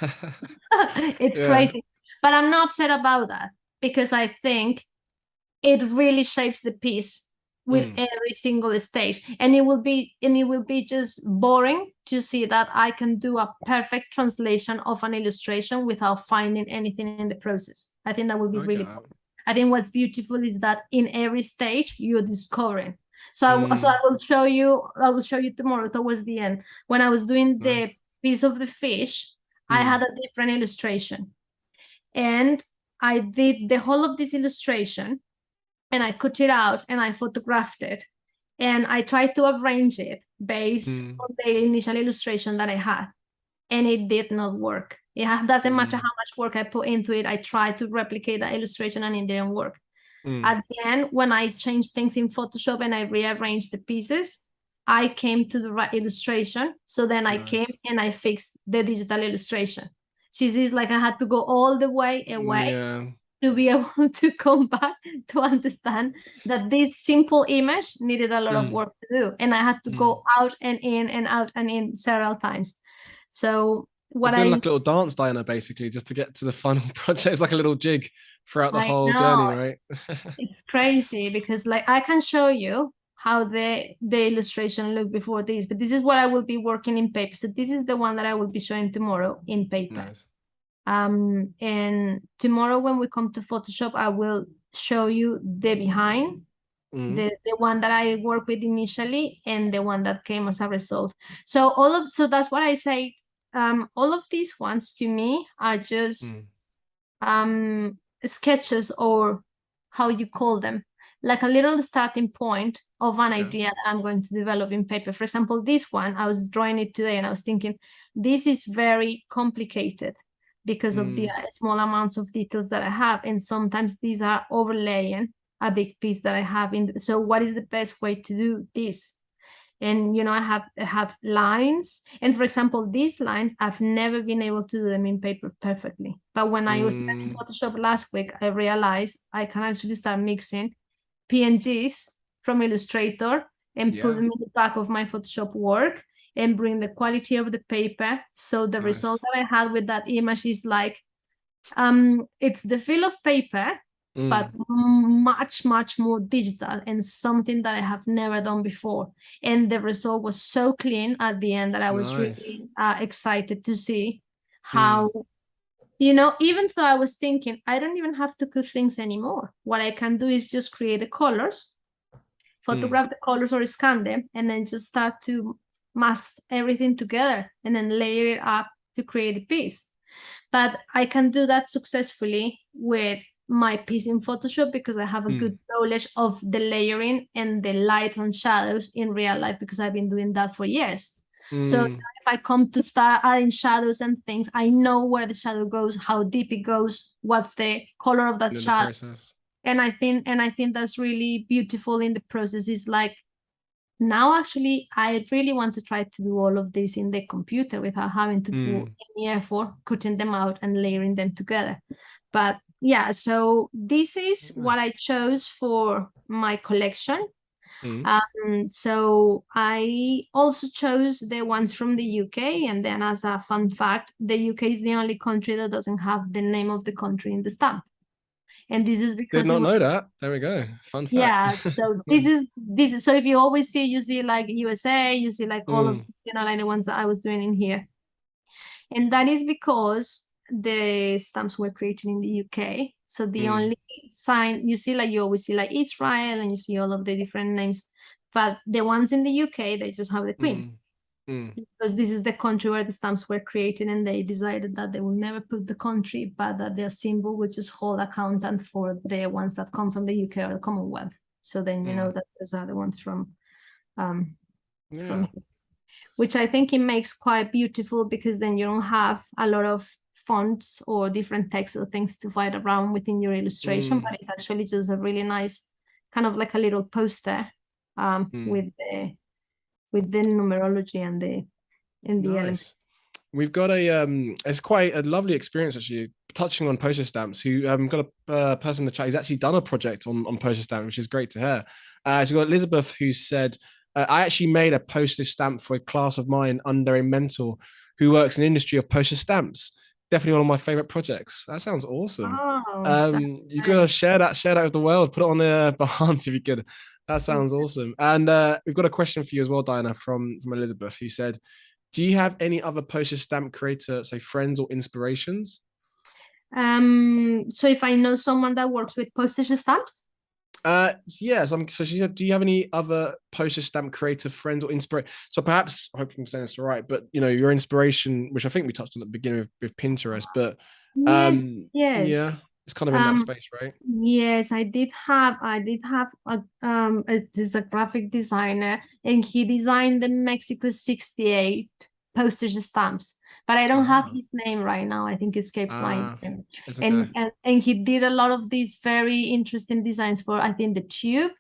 it's crazy. But I'm not upset about that, because I think it really shapes the piece with every single stage, and it will be just boring to see that I can do a perfect translation of an illustration without finding anything in the process. I think that would be really cool. I think what's beautiful is that in every stage you're discovering. So I will show you tomorrow towards the end. When I was doing the piece of the fish, I had a different illustration, and I did the whole of this illustration, and I cut it out and I photographed it, and I tried to arrange it based on the initial illustration that I had, and it did not work. It doesn't matter how much work I put into it. I tried to replicate that illustration and it didn't work. At the end, when I changed things in Photoshop and I rearranged the pieces, I came to the right illustration. So then I came and I fixed the digital illustration. So it's like I had to go all the way away to be able to come back to understand that this simple image needed a lot of work to do. And I had to go out and in and out and in several times. So what doing like a little dance, Diana, basically, just to get to the final project. It's like a little jig throughout the whole journey, right? It's crazy, because like I can show you how the illustration looked before this, but this is what I will be working in paper. So this is the one that I will be showing tomorrow in paper. Nice. And tomorrow when we come to Photoshop, I will show you the behind, the one that I worked with initially and the one that came as a result. So that's what I say. All of these ones to me are just sketches, or how you call them, like a little starting point of an idea that I'm going to develop in paper. For example, this one, I was drawing it today and I was thinking, this is very complicated because of the small amounts of details that I have. And sometimes these are overlaying a big piece that I have in. So what is the best way to do this? And, I have lines. And for example, these lines, I've never been able to do them in paper perfectly. But when I was in Photoshop last week, I realized I can actually start mixing PNGs from Illustrator and put them in the back of my Photoshop work and bring the quality of the paper. So the result that I had with that image is like, it's the feel of paper, but much, much more digital, and something that I have never done before. And the result was so clean at the end that I was really excited to see how, even though I was thinking, I don't even have to cut things anymore. What I can do is just create the colors, photograph the colors or scan them, and then just start to mask everything together and then layer it up to create a piece. But I can do that successfully with my piece in Photoshop because I have a good knowledge of the layering and the lights and shadows in real life, because I've been doing that for years. So if I come to start adding shadows and things, I know where the shadow goes, how deep it goes, what's the color of that shadow. And I think that's really beautiful in the process. Is like, now actually I really want to try to do all of this in the computer without having to do any effort cutting them out and layering them together. But yeah, so this is what I chose for my collection. So I also chose the ones from the UK, and then as a fun fact, the UK is the only country that doesn't have the name of the country in the stamp. And this is because did not know that. There we go. Fun fact. Yeah, so this is so if you always you see like USA, you see like all of like the ones that I was doing in here. And that is because the stamps were created in the UK. So the only sign you see, like you always see like Israel, and you see all of the different names, but the ones in the UK, they just have the Queen. Because this is the country where the stamps were created, and they decided that they will never put the country, but that their symbol would just hold accountant for the ones that come from the UK or the Commonwealth. So then you know that those are the ones from Yeah. him, which I think it makes quite beautiful, because then you don't have a lot of fonts or different text or things to fight around within your illustration, but it's actually just a really nice kind of like a little poster with the numerology and the element. Nice. We've got it's quite a lovely experience actually, touching on postage stamps. Who got a person in the chat who's actually done a project on postage stamps, which is great to hear. So we've got Elizabeth who said, I actually made a postage stamp for a class of mine under a mentor who works in the industry of postage stamps. Definitely one of my favorite projects. That sounds awesome. You gotta share that with the world. Put it on the Behance if you could. That sounds awesome. And we've got a question for you as well, Diana, from Elizabeth, who said, do you have any other postage stamp creator, say friends or inspirations? So if I know someone that works with postage stamps? Yes. So she said, do you have any other postage stamp creator friends or inspiration? So perhaps, I hope I'm saying this right, but your inspiration, which I think we touched on at the beginning with Pinterest, but yes, yes. yeah, it's kind of in that space, right? Yes, I did have this a graphic designer, and he designed the Mexico 68 postage stamps, but I don't have his name right now. I think it escapes my name. It's okay. And he did a lot of these very interesting designs for, I think, the Tube,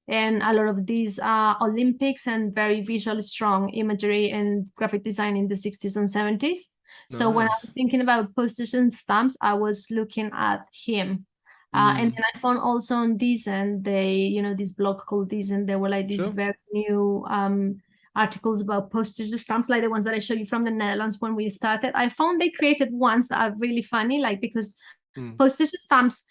and a lot of these Olympics, and very visually strong imagery and graphic design in the 60s and 70s. So when I was thinking about postage and stamps, I was looking at him. And then I found also on Decent, this blog called Decent, there were like these very new articles about postage stamps, like the ones that I showed you from the Netherlands when we started. I found they created ones that are really funny, like, because postage stamps,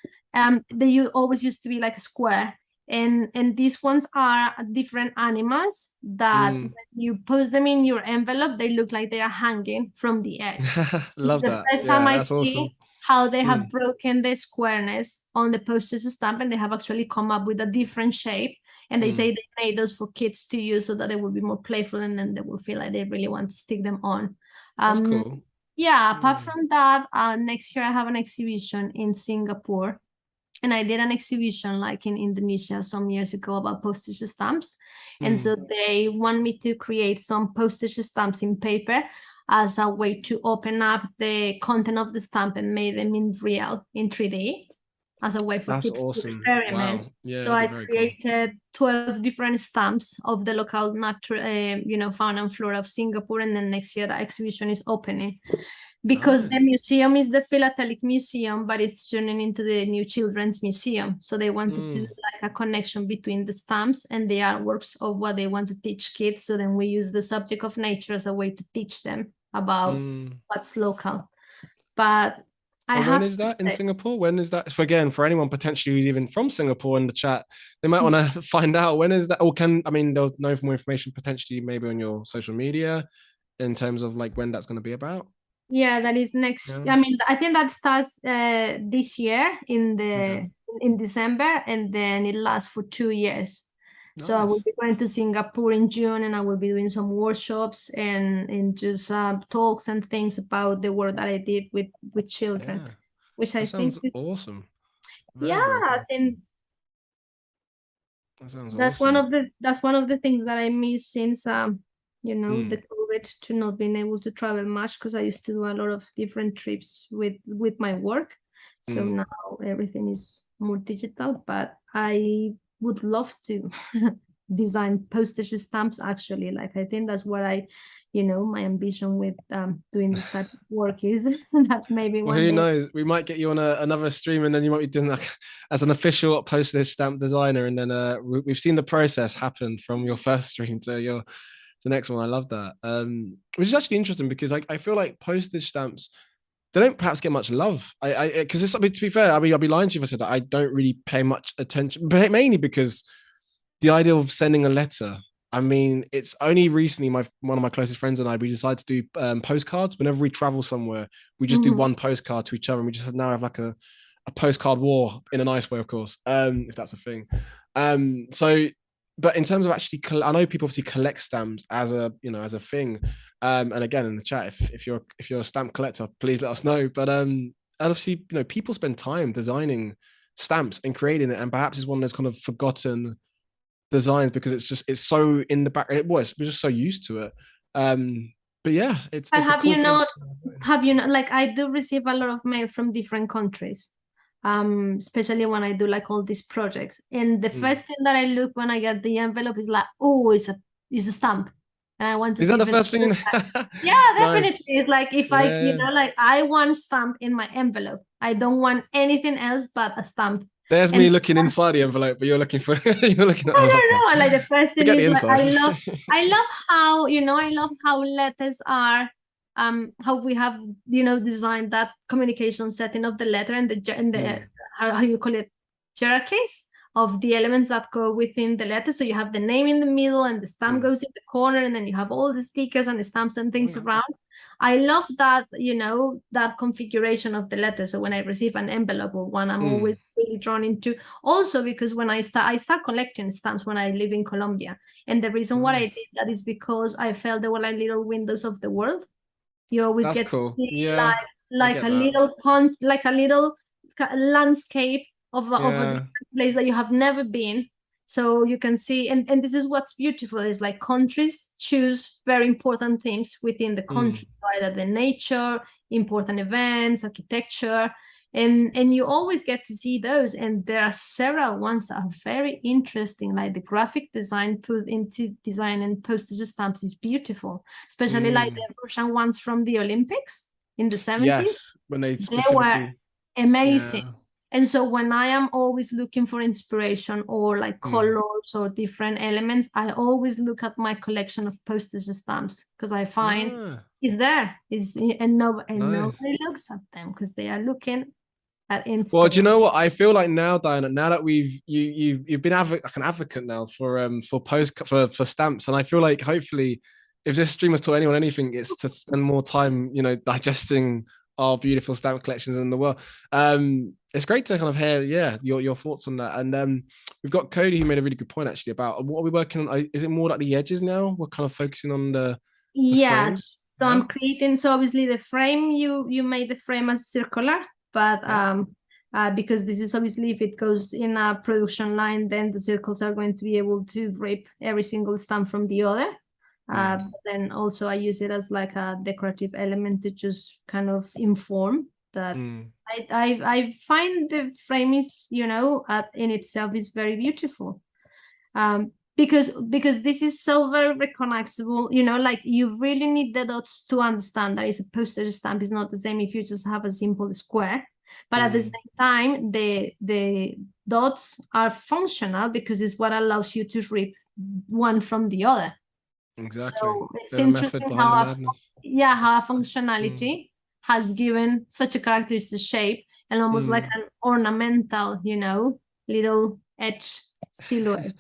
they always used to be like a square. And these ones are different animals that when you post them in your envelope, they look like they are hanging from the edge. Love the that. first Yeah, time I that's see awesome. how they have broken the squareness on the postage stamp, and they have actually come up with a different shape. And they say they made those for kids to use so that they will be more playful, and then they will feel like they really want to stick them on. That's cool. Yeah, apart from that, next year I have an exhibition in Singapore. And I did an exhibition like in Indonesia some years ago about postage stamps. And so they want me to create some postage stamps in paper as a way to open up the content of the stamp and make them in real, in 3D, as a way for That's kids to awesome. experiment. Wow. Yeah, So that'd be I very cool. created 12 different stamps of the local natural, fauna and flora of Singapore. And then next year the exhibition is opening. Because the museum is the Philatelic Museum, but it's turning into the new Children's Museum. So they wanted to do like a connection between the stamps and the artworks of what they want to teach kids. So then we use the subject of nature as a way to teach them about what's local. But and when is that in Singapore? When is that? For anyone potentially who's even from Singapore in the chat, they might want to find out when is that, or they'll know more information potentially maybe on your social media in terms of like when that's going to be about. Yeah, that is next. I mean, I think that starts this year in December, and then it lasts for 2 years. Nice. So I will be going to Singapore in June, and I will be doing some workshops and just talks and things about the work that I did with children, which I think sounds awesome. Very cool. I think that sounds that's awesome. That's one of the things that I miss since the COVID, to not being able to travel much, because I used to do a lot of different trips with my work. So now everything is more digital, but I would love to design postage stamps actually. Like, I think that's what my ambition with doing this type of work is. That maybe well, who knows? We might get you on another stream, and then you might be doing like as an official postage stamp designer, and then we've seen the process happen from your first stream to the next one. I love that. Which is actually interesting, because I feel like postage stamps, they don't perhaps get much love. Because it's, to be fair, I mean, I'll be lying to you if I said that I don't really pay much attention, but mainly because the idea of sending a letter. I mean, it's only recently one of my closest friends and I, we decided to do postcards. Whenever we travel somewhere, we just do one postcard to each other, and we just now have like a postcard war, in a nice way, of course, if that's a thing. So, but in terms of actually, I know people obviously collect stamps as a thing. And again, in the chat, if you're a stamp collector, please let us know. But obviously, people spend time designing stamps and creating it, and perhaps it's one of those kind of forgotten designs because it's so in the back. It was we're just so used to it. But yeah, But it's a cool thing. have you not, like I do receive a lot of mail from different countries, especially when I do like all these projects. And the first thing that I look when I get the envelope is like, oh, it's a stamp. And I want to Is see that the if it's first thing? yeah, definitely. Nice. It's like if I, Yeah. like I want stamp in my envelope. I don't want anything else but a stamp. There's And me looking inside the envelope, but you're looking for you're looking at no, the no, other. no. Like the first thing Forget is the like inside. I love how, I love how letters are how we have, designed that communication setting of the letter and the how you call it, hierarchies of the elements that go within the letter. So you have the name in the middle and the stamp goes in the corner, and then you have all the stickers and the stamps and things around. I love that, that configuration of the letter. So when I receive an envelope or one, I'm always really drawn into. Also, because when I start collecting stamps when I live in Colombia, and the reason why I did that is because I felt they were like little windows of the world. You always That's get to cool. see Yeah, I like get a that. little landscape of a Yeah. different place that you have never been. So you can see, and this is what's beautiful, is like countries choose very important themes within the country, either the nature, important events, architecture, and you always get to see those. And there are several ones that are very interesting, like the graphic design put into design and postage stamps is beautiful, especially like the Russian ones from the Olympics in the 70s. Yes, when they They were specifically. amazing. Yeah. And so when I am always looking for inspiration or like colors or different elements, I always look at my collection of postage stamps because I find Ah, it's there. And nice. nobody looks at them because they are looking at Well, do you Instagram. know what I feel like now, Diana? Now that you've been like an advocate now for for stamps, and I feel like hopefully, if this stream has taught anyone anything, it's to spend more time, digesting our beautiful stamp collections in the world. It's great to kind of hear, yeah, your thoughts on that. And we've got Cody who made a really good point actually about what are we working on. Is it more like the edges now? We're kind of focusing on the Yeah. frames. So Yeah. I'm creating. So obviously the frame you made the frame as circular, but Yeah. because this is obviously if it goes in a production line, then the circles are going to be able to rip every single stamp from the other. But then also I use it as like a decorative element to just kind of inform that. I find the frame is, in itself is very beautiful. Because this is so very recognizable, like you really need the dots to understand that it's a postage stamp is not the same if you just have a simple square, but at the same time the dots are functional because it's what allows you to rip one from the other. Exactly. So it's Bit of method interesting behind the how madness. how a functionality has given such a characteristic shape and almost like an ornamental, little edge silhouette.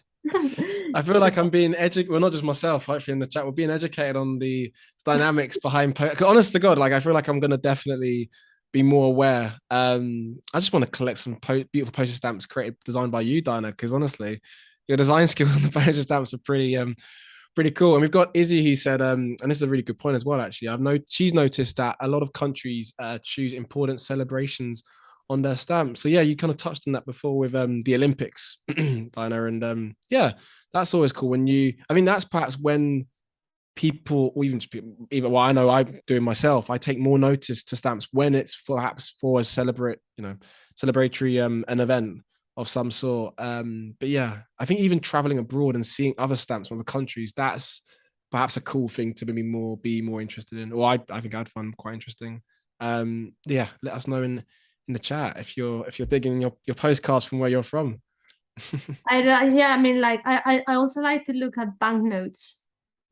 I feel like I'm being educated. Well, not just myself, hopefully in the chat, we're being educated on the dynamics behind. Honest to God, like I feel like I'm gonna definitely be more aware. I just want to collect some beautiful postage stamps created, designed by you, Diana, because honestly, your design skills on the postage stamps are pretty cool. And we've got Izzy who said, and this is a really good point as well. Actually, she's noticed that a lot of countries choose important celebrations on their stamps. So yeah, you kind of touched on that before with the Olympics, Diana, and yeah, that's always cool when I mean, that's perhaps when people, or even well, I know I'm doing myself. I take more notice to stamps when it's perhaps for a celebratory an event of some sort. But yeah, I think even traveling abroad and seeing other stamps from other countries, that's perhaps a cool thing to be more interested in, or I think I'd find quite interesting. Yeah, let us know in the chat if you're digging your postcards from where you're from. I mean, like I also like to look at banknotes.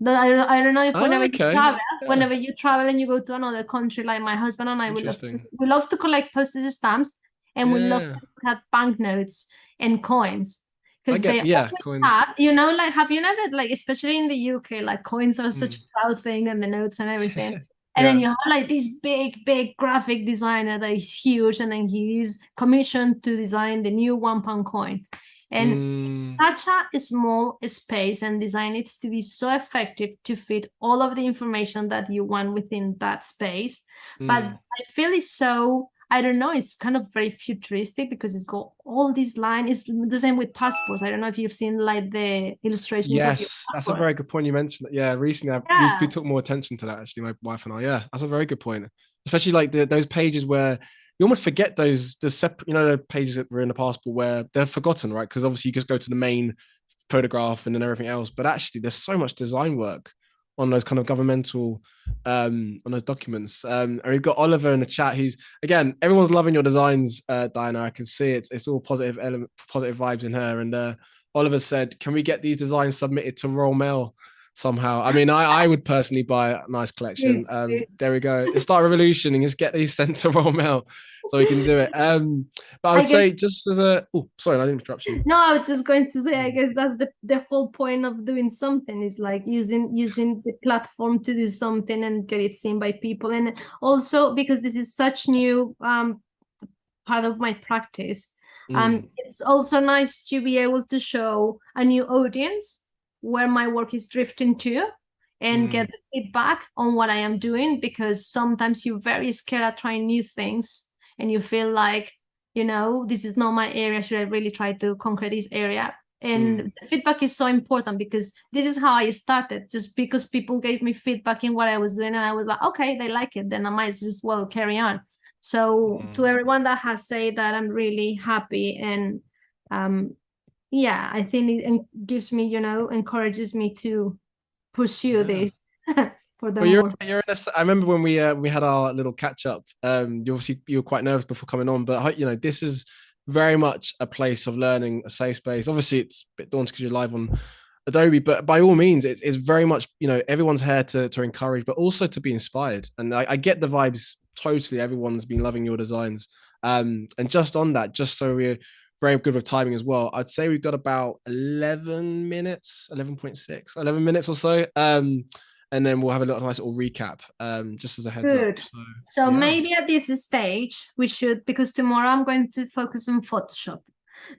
I don't know if Oh, okay. Yeah. whenever you travel and you go to another country, like my husband and I Interesting. we love to collect postage stamps and we love Yeah. to look at banknotes and coins I because they get, yeah, always coins. have, like have you never, like especially in the UK, like coins are such a proud thing and the notes and everything. And then Yeah. you have like this big graphic designer that is huge, and then he is commissioned to design the new £1 coin. And such a small space, and design needs to be so effective to fit all of the information that you want within that space. But I feel it's so, I don't know, it's kind of very futuristic because it's got all these lines. It's the same with passports. I don't know if you've seen like the illustrations of your Yes, that's a passport. very good point you mentioned. Yeah, recently we Yeah, took more attention to that actually, my wife and I. Yeah, that's a very good point. Especially like those pages where you almost forget the separate, the pages that were in the passport where they're forgotten, right? Because obviously you just go to the main photograph and then everything else. But actually, there's so much design work on those kind of governmental on those documents. And we've got Oliver in the chat. He's again, everyone's loving your designs, Diana. I can see it's all positive positive vibes in her. And Oliver said, "Can we get these designs submitted to Royal Mail somehow?" I mean, I would personally buy a nice collection. please. There we go. Let's start a revolution and just get these sent to Royal Mail so we can do it. But I would I guess say just as a sorry, I didn't interrupt you. no, I was just going to say, I guess that's the whole point of doing something is like using the platform to do something and get it seen by people. And also because this is such new part of my practice, it's also nice to be able to show a new audience where my work is drifting to and get the feedback on what I am doing, because sometimes you're very scared at trying new things and you feel like, this is not my area. Should I really try to conquer this area? And the feedback is so important because this is how I started, just because people gave me feedback in what I was doing and I was like, okay, they like it, then I might just well carry on. So to everyone that has said that, I'm really happy. And yeah, I think it gives me, encourages me to pursue this for the Well, more. I remember when we had our little catch up. You were quite nervous before coming on, but this is very much a place of learning, a safe space. Obviously, it's a bit daunting because you're live on Adobe, but by all means, it's very much everyone's here to encourage, but also to be inspired. And I get the vibes totally. Everyone's been loving your designs. And just on that, just so we're very good with timing as well, I'd say we've got about 11 minutes, 11.6, 11 minutes or so. And then we'll have a nice little recap, just as a heads Good. up. So yeah. maybe at this stage we should, because tomorrow I'm going to focus on Photoshop.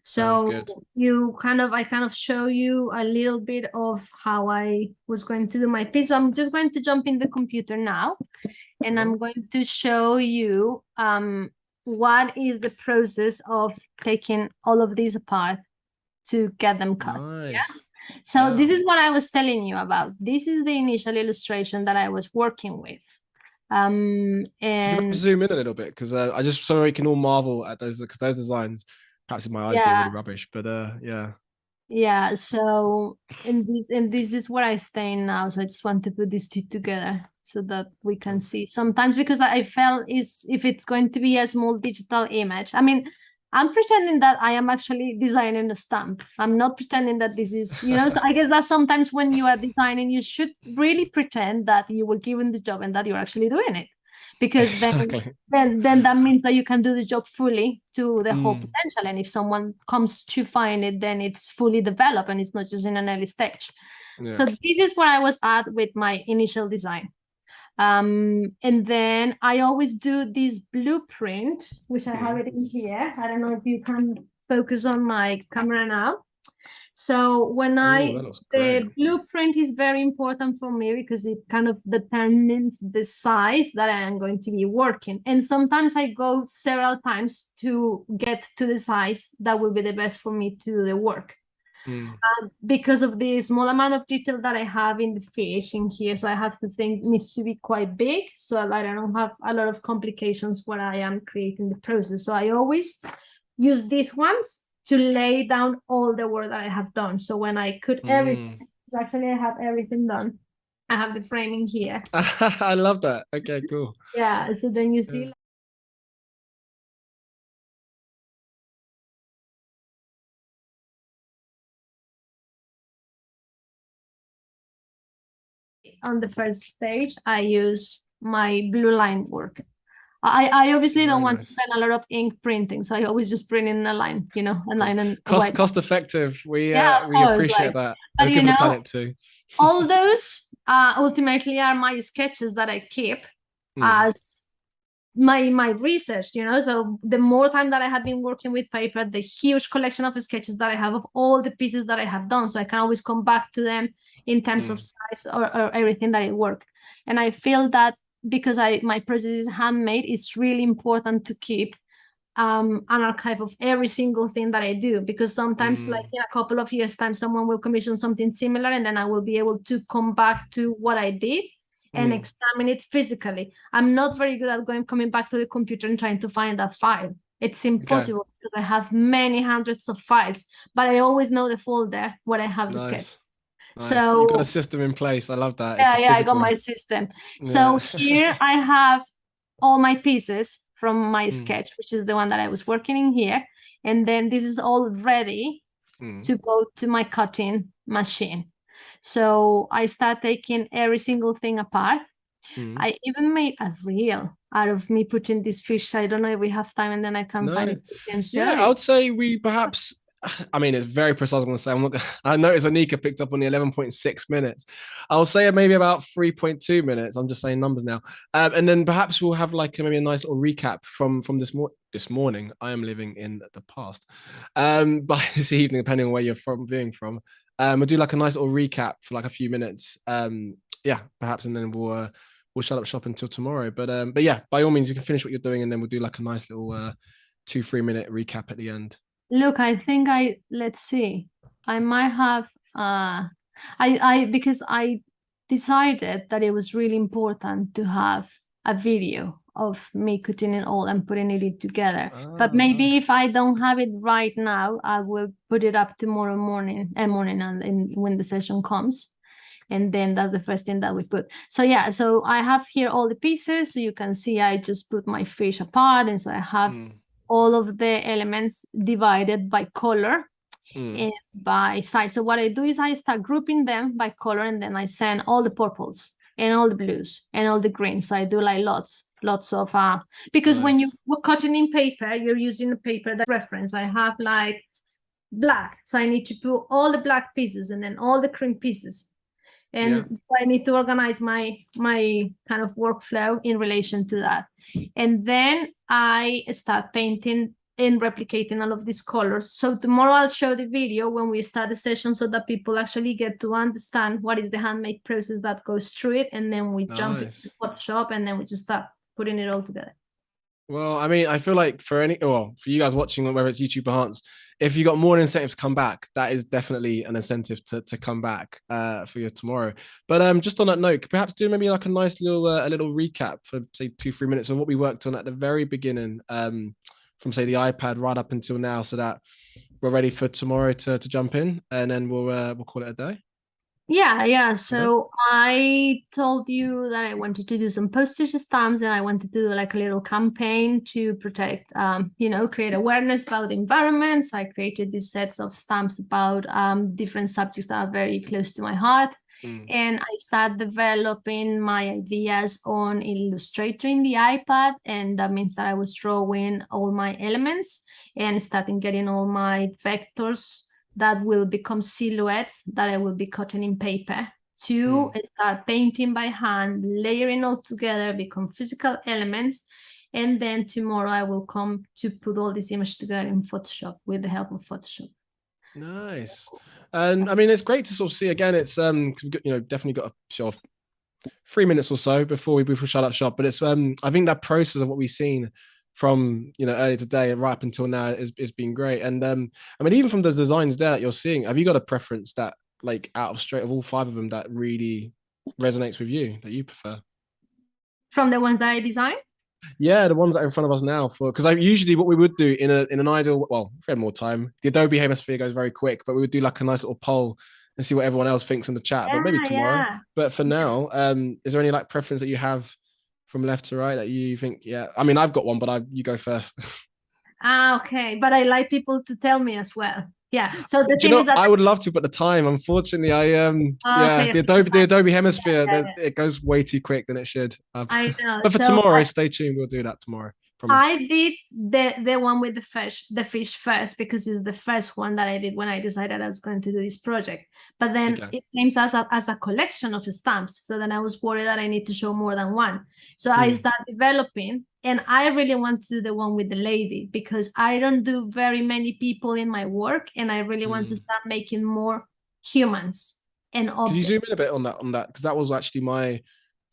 So I kind of show you a little bit of how I was going to do my piece. So I'm just going to jump in the computer now, and I'm going to show you what is the process of taking all of these apart to get them cut. Nice. Yeah? So this is what I was telling you about. This is the initial illustration that I was working with. And zoom in a little bit, because I just so we can all marvel at those, because those designs, perhaps in my eyes being really rubbish, but yeah. So and this is where I stay now. So I just want to put these two together so that we can see. Sometimes, because I felt if it's going to be a small digital image, I mean, I'm pretending that I am actually designing a stamp. I'm not pretending that this is, I guess that sometimes when you are designing, you should really pretend that you were given the job and that you're actually doing it. Because then that means that you can do the job fully to the whole potential. And if someone comes to find it, then it's fully developed and it's not just in an early stage. Yeah. So this is where I was at with my initial design. And then I always do this blueprint, which I have it in here. I don't know if you can focus on my camera now. So when the blueprint is very important for me because it kind of determines the size that I am going to be working. And sometimes I go several times to get to the size that will be the best for me to do the work. Because of the small amount of detail that I have in the fish in here. So I have to think it needs to be quite big so that I don't have a lot of complications when I am creating the process. So I always use these ones to lay down all the work that I have done. So when I cut everything, actually I have everything done. I have the framing here. I love that. Okay, cool. Yeah, so then you see on the first stage, I use my blue line work. I obviously don't want to spend a lot of ink printing, so I always just print in a line, a line and cost effective. We appreciate that. But good for the planet too. All those ultimately are my sketches that I keep as my research, so the more time that I have been working with paper, the huge collection of sketches that I have of all the pieces that I have done, so I can always come back to them in terms of size or everything that it worked. And I feel that because my process is handmade, it's really important to keep an archive of every single thing that I do, because sometimes like in a couple of years time someone will commission something similar, and then I will be able to come back to what I did and examine it physically. I'm not very good at coming back to the computer and trying to find that file. It's impossible because I have many hundreds of files, but I always know the folder where I have the sketch. Nice. So you got a system in place. I love that. Yeah, I got my system. So here I have all my pieces from my sketch, which is the one that I was working in here. And then this is all ready to go to my cutting machine. So I start taking every single thing apart. I even made a reel out of me putting this fish. So I don't know if we have time, and then I can find it and show I would say we perhaps, I mean, it's very precise. I'm going to say, I noticed Anika picked up on the 11.6 minutes. I'll say maybe about 3.2 minutes. I'm just saying numbers now. And then perhaps we'll have like maybe a nice little recap from this morning. I am living in the past. By this evening, depending on where you're viewing from. We'll do like a nice little recap for like a few minutes. Perhaps, and then we'll shut up shop until tomorrow. But yeah, by all means, you can finish what you're doing, and then we'll do like a nice little 2-3 minute recap at the end. Look, I think let's see. I might have because I decided that it was really important to have a video of me cutting it all and putting it together. But maybe if I don't have it right now, I will put it up tomorrow morning and when the session comes. And then that's the first thing that we put. So yeah, so I have here all the pieces. So you can see I just put my fish apart. And so I have all of the elements divided by color and by size. So what I do is I start grouping them by color, and then I send all the purples and all the blues and all the greens. So I do like lots of because when you were cutting in paper, you're using a paper that reference. I have like black, so I need to put all the black pieces and then all the cream pieces. And so I need to organize my kind of workflow in relation to that. And then I start painting and replicating all of these colors. So tomorrow I'll show the video when we start the session, so that people actually get to understand what is the handmade process that goes through it. And then we jump into Photoshop, and then we just start putting it all together. Well, I mean, I feel like for you guys watching, whether it's YouTube or Hans, if you got more incentives to come back, that is definitely an incentive to come back for you tomorrow. But just on that note, perhaps do maybe like a nice little a little recap for say 2-3 minutes of what we worked on at the very beginning, from say the iPad right up until now, so that we're ready for tomorrow to jump in, and then we'll call it a day. Yeah. So I told you that I wanted to do some postage stamps, and I wanted to do like a little campaign to protect, create awareness about the environment. So I created these sets of stamps about different subjects that are very close to my heart. And I started developing my ideas on Illustrator in the iPad, and that means that I was drawing all my elements and starting getting all my vectors that will become silhouettes that I will be cutting in paper to start painting by hand, layering all together, become physical elements. And then tomorrow I will come to put all this image together in Photoshop with the help of Photoshop. Nice. And I mean, it's great to sort of see again, it's definitely got a sort of 3 minutes or so before we shut up shop. But it's I think that process of what we've seen from earlier today right up until now is been great. And I mean, even from the designs there that you're seeing, have you got a preference that like out of straight of all 5 of them that really resonates with you, that you prefer? From the ones that I designed? Yeah, the ones that are in front of us now, because I usually what we would do in an ideal, well, if we had more time, the Adobe hemisphere goes very quick, but we would do like a nice little poll and see what everyone else thinks in the chat. But maybe tomorrow. But for now, is there any like preference that you have from left to right that you think? Yeah, I mean, I've got one, but you go first. Okay, but I like people to tell me as well. Yeah. So the thing is that I would love to, but the time, unfortunately, the Adobe hemisphere, it goes way too quick than it should. I know. But for tomorrow, stay tuned. We'll do that tomorrow. Promise. I did the one with the fish first, because it's the first one that I did when I decided I was going to do this project. But then it came as a collection of stamps. So then I was worried that I need to show more than one. So I started developing, and I really want to do the one with the lady, because I don't do very many people in my work, and I really want to start making more humans and objects. Can you zoom in a bit on that? Because that was actually my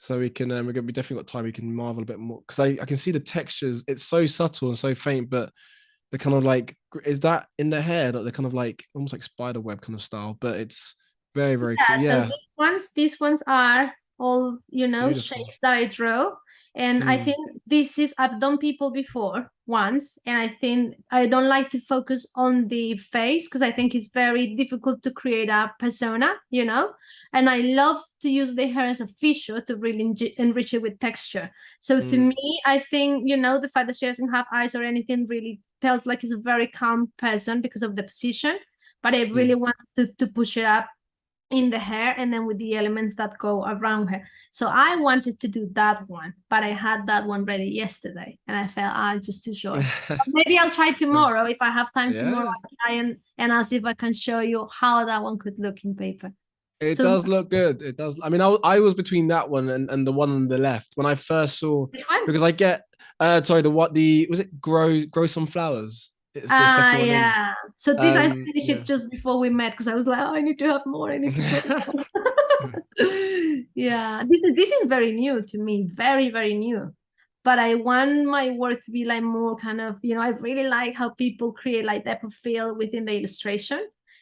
so we can we definitely got time. We can marvel a bit more because I can see the textures. It's so subtle and so faint, but they're kind of like, is that in the hair that they're kind of like almost like spider web kind of style, but it's very, very cool. Yeah, so Yeah, these ones are all, beautiful. shapes that I draw. And I Mm, think I've done people before once, and I think I don't like to focus on the face because I think it's very difficult to create a persona. And I love to use the hair as a feature to really enrich it with texture. So to mm, me, I think, the fact that she doesn't have eyes or anything really tells like he's a very calm person because of the position. But I really mm. want to push it up in the hair and then with the elements that go around her. So I wanted to do that one, but I had that one ready yesterday and I felt just too short. But maybe I'll try tomorrow. If I have time tomorrow, Yeah, I'll try and I'll see if I can show you how that one could look in paper. it So does look good. It does. I mean, I was between that one and the one on the left when I first saw, which one? because I get sorry, the was it grow some flowers? It's the second one in. Yeah. So this I finished Yeah. it just before we met because I was like, oh, I need to have more. I need to draw more. Yeah, this is very new to me, very, very new. But I want my work to be like more kind of, I really like how people create like depth of field within the illustration.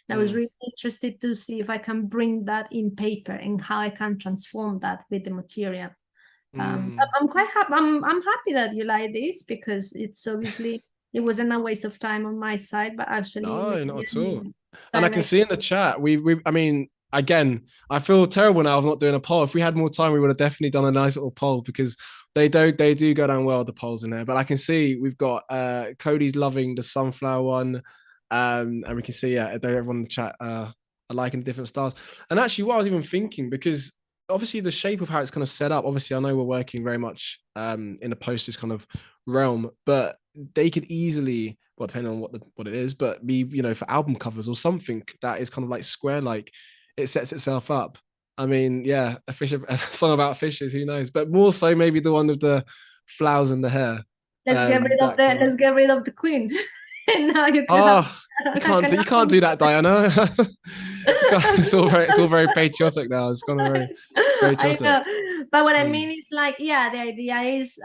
And I was Mm, really interested to see if I can bring that in paper and how I can transform that with the material. mm. I'm quite happy. I'm happy that you like this because it's obviously it wasn't a waste of time on my side, but actually No, not at all. And I can direct. see in the chat, I mean, again, I feel terrible now of not doing a poll. If we had more time, we would have definitely done a nice little poll because they do go down well, the polls in there. But I can see we've got Cody's loving the sunflower one. And we can see, yeah, everyone in the chat are liking the different styles. And actually, what I was even thinking, because obviously the shape of how it's kind of set up, obviously, I know we're working very much in the Postage kind of realm, but they could easily, well, depending on what it is, but be, for album covers or something that is kind of like square, like it sets itself up. I mean, yeah, a song about fishes, who knows? But more so maybe the one with the flowers in the hair. That kind of Let's get rid of the queen. And now you can have oh, like an you can't do that, Diana. It's all very patriotic now. It's kind of very I know. patriotic. But what I Mm, mean is like, yeah, the idea is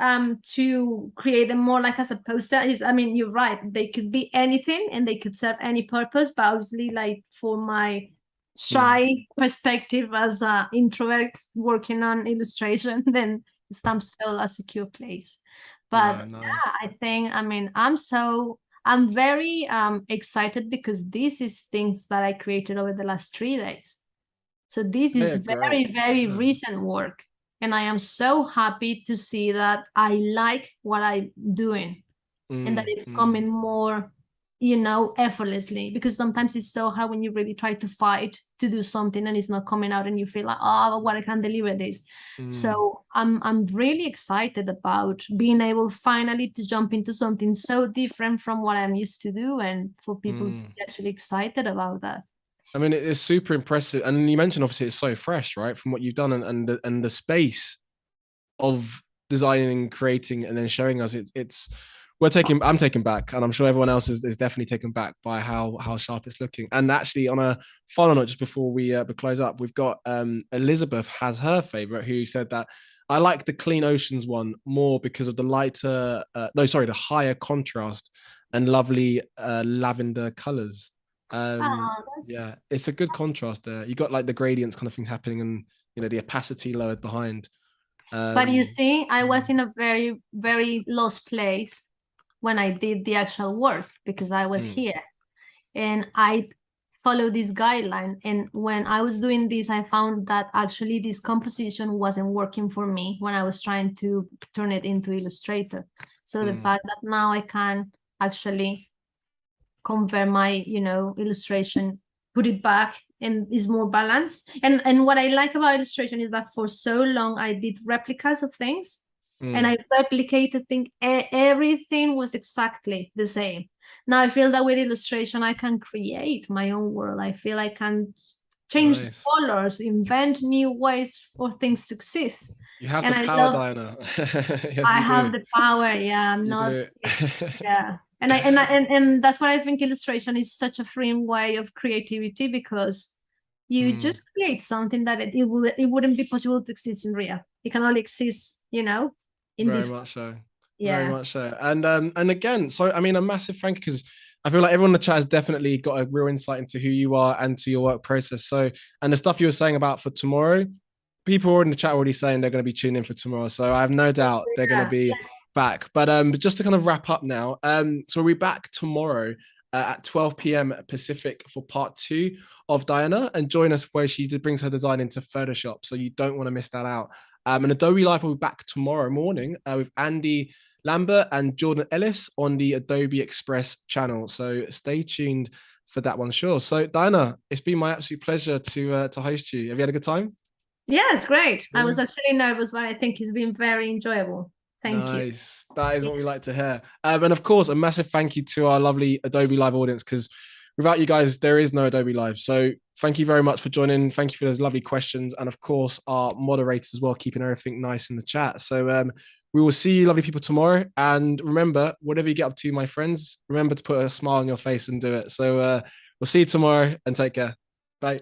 to create them more like as a poster. I mean, you're right. They could be anything and they could serve any purpose, but obviously like for my mm. shy perspective as an introvert working on illustration, then stamps feel a secure place. But No, yeah, nice. I think, I mean, I'm very excited because this is things that I created over the last 3 days. So this is Yeah, great. very, very Yeah. recent work. And I am so happy to see that I like what I'm doing and that Mm, it's mm, coming more, effortlessly. Because sometimes it's so hard when you really try to fight to do something and it's not coming out and you feel like, oh, what I can't deliver this. mm, So I'm really excited about being able finally to jump into something so different from what I'm used to do and for people to mm. be actually excited about that. I mean, it is super impressive. And you mentioned obviously it's so fresh, right? From what you've done and the space of designing and creating and then showing us I'm taken back, and I'm sure everyone else is definitely taken back by how sharp it's looking. And actually, on a final note, just before we close up, we've got Elizabeth has her favorite, who said that I like the Clean Oceans one more because of the lighter, no, sorry, the higher contrast and lovely lavender colors. Um, Oh, that's yeah, it's a good contrast there. You got like the gradients kind of thing happening, and the opacity lowered behind. But you Um, see, I was mm, in a very, very lost place when I did the actual work because I was mm, here and I followed this guideline. And when I was doing this, I found that actually this composition wasn't working for me when I was trying to turn it into Illustrator. So the mm, fact that now I can actually convert my illustration, put it back and is more balanced. And what I like about illustration is that for so long I did replicas of things and mm. I replicated things. Everything was exactly the same. Now I feel that with illustration I can create my own world. I feel I can change the Nice. colors, invent new ways for things to exist. You have And the I power, love Diana. Yes, I you have do. the power. Yeah, I'm You not. do. Yeah, and that's what I think illustration is such a free way of creativity because you Mm, just create something that it wouldn't be possible to exist in real. it can only exist, in Very this. much so. Very Yeah. much so. And again, so I mean, a massive thank you, because I feel like everyone in the chat has definitely got a real insight into who you are and to your work process. So, and the stuff you were saying about for tomorrow, people are in the chat already saying they're going to be tuning in for tomorrow. So I have no doubt they're going to Yeah. be back. But just to kind of wrap up now, so we'll be back tomorrow at 12 p.m. Pacific for part 2 of Diana, and join us where she brings her design into Photoshop. So you don't want to miss that out. And Adobe Live will be back tomorrow morning with Andy Lambert and Jordan Ellis on the Adobe Express channel. So stay tuned for that one, sure. So Diana, it's been my absolute pleasure to host you. Have you had a good time? Yeah, it's great. I Yeah. was actually nervous, but I think it's been very enjoyable. Thank you. Nice. That is what we like to hear. And of course, a massive thank you to our lovely Adobe Live audience, because without you guys, there is no Adobe Live. So thank you very much for joining. Thank you for those lovely questions. And of course, our moderators as well, keeping everything nice in the chat. So we will see you lovely people tomorrow. And remember, whatever you get up to, my friends, remember to put a smile on your face and do it. So we'll see you tomorrow, and take care. Bye.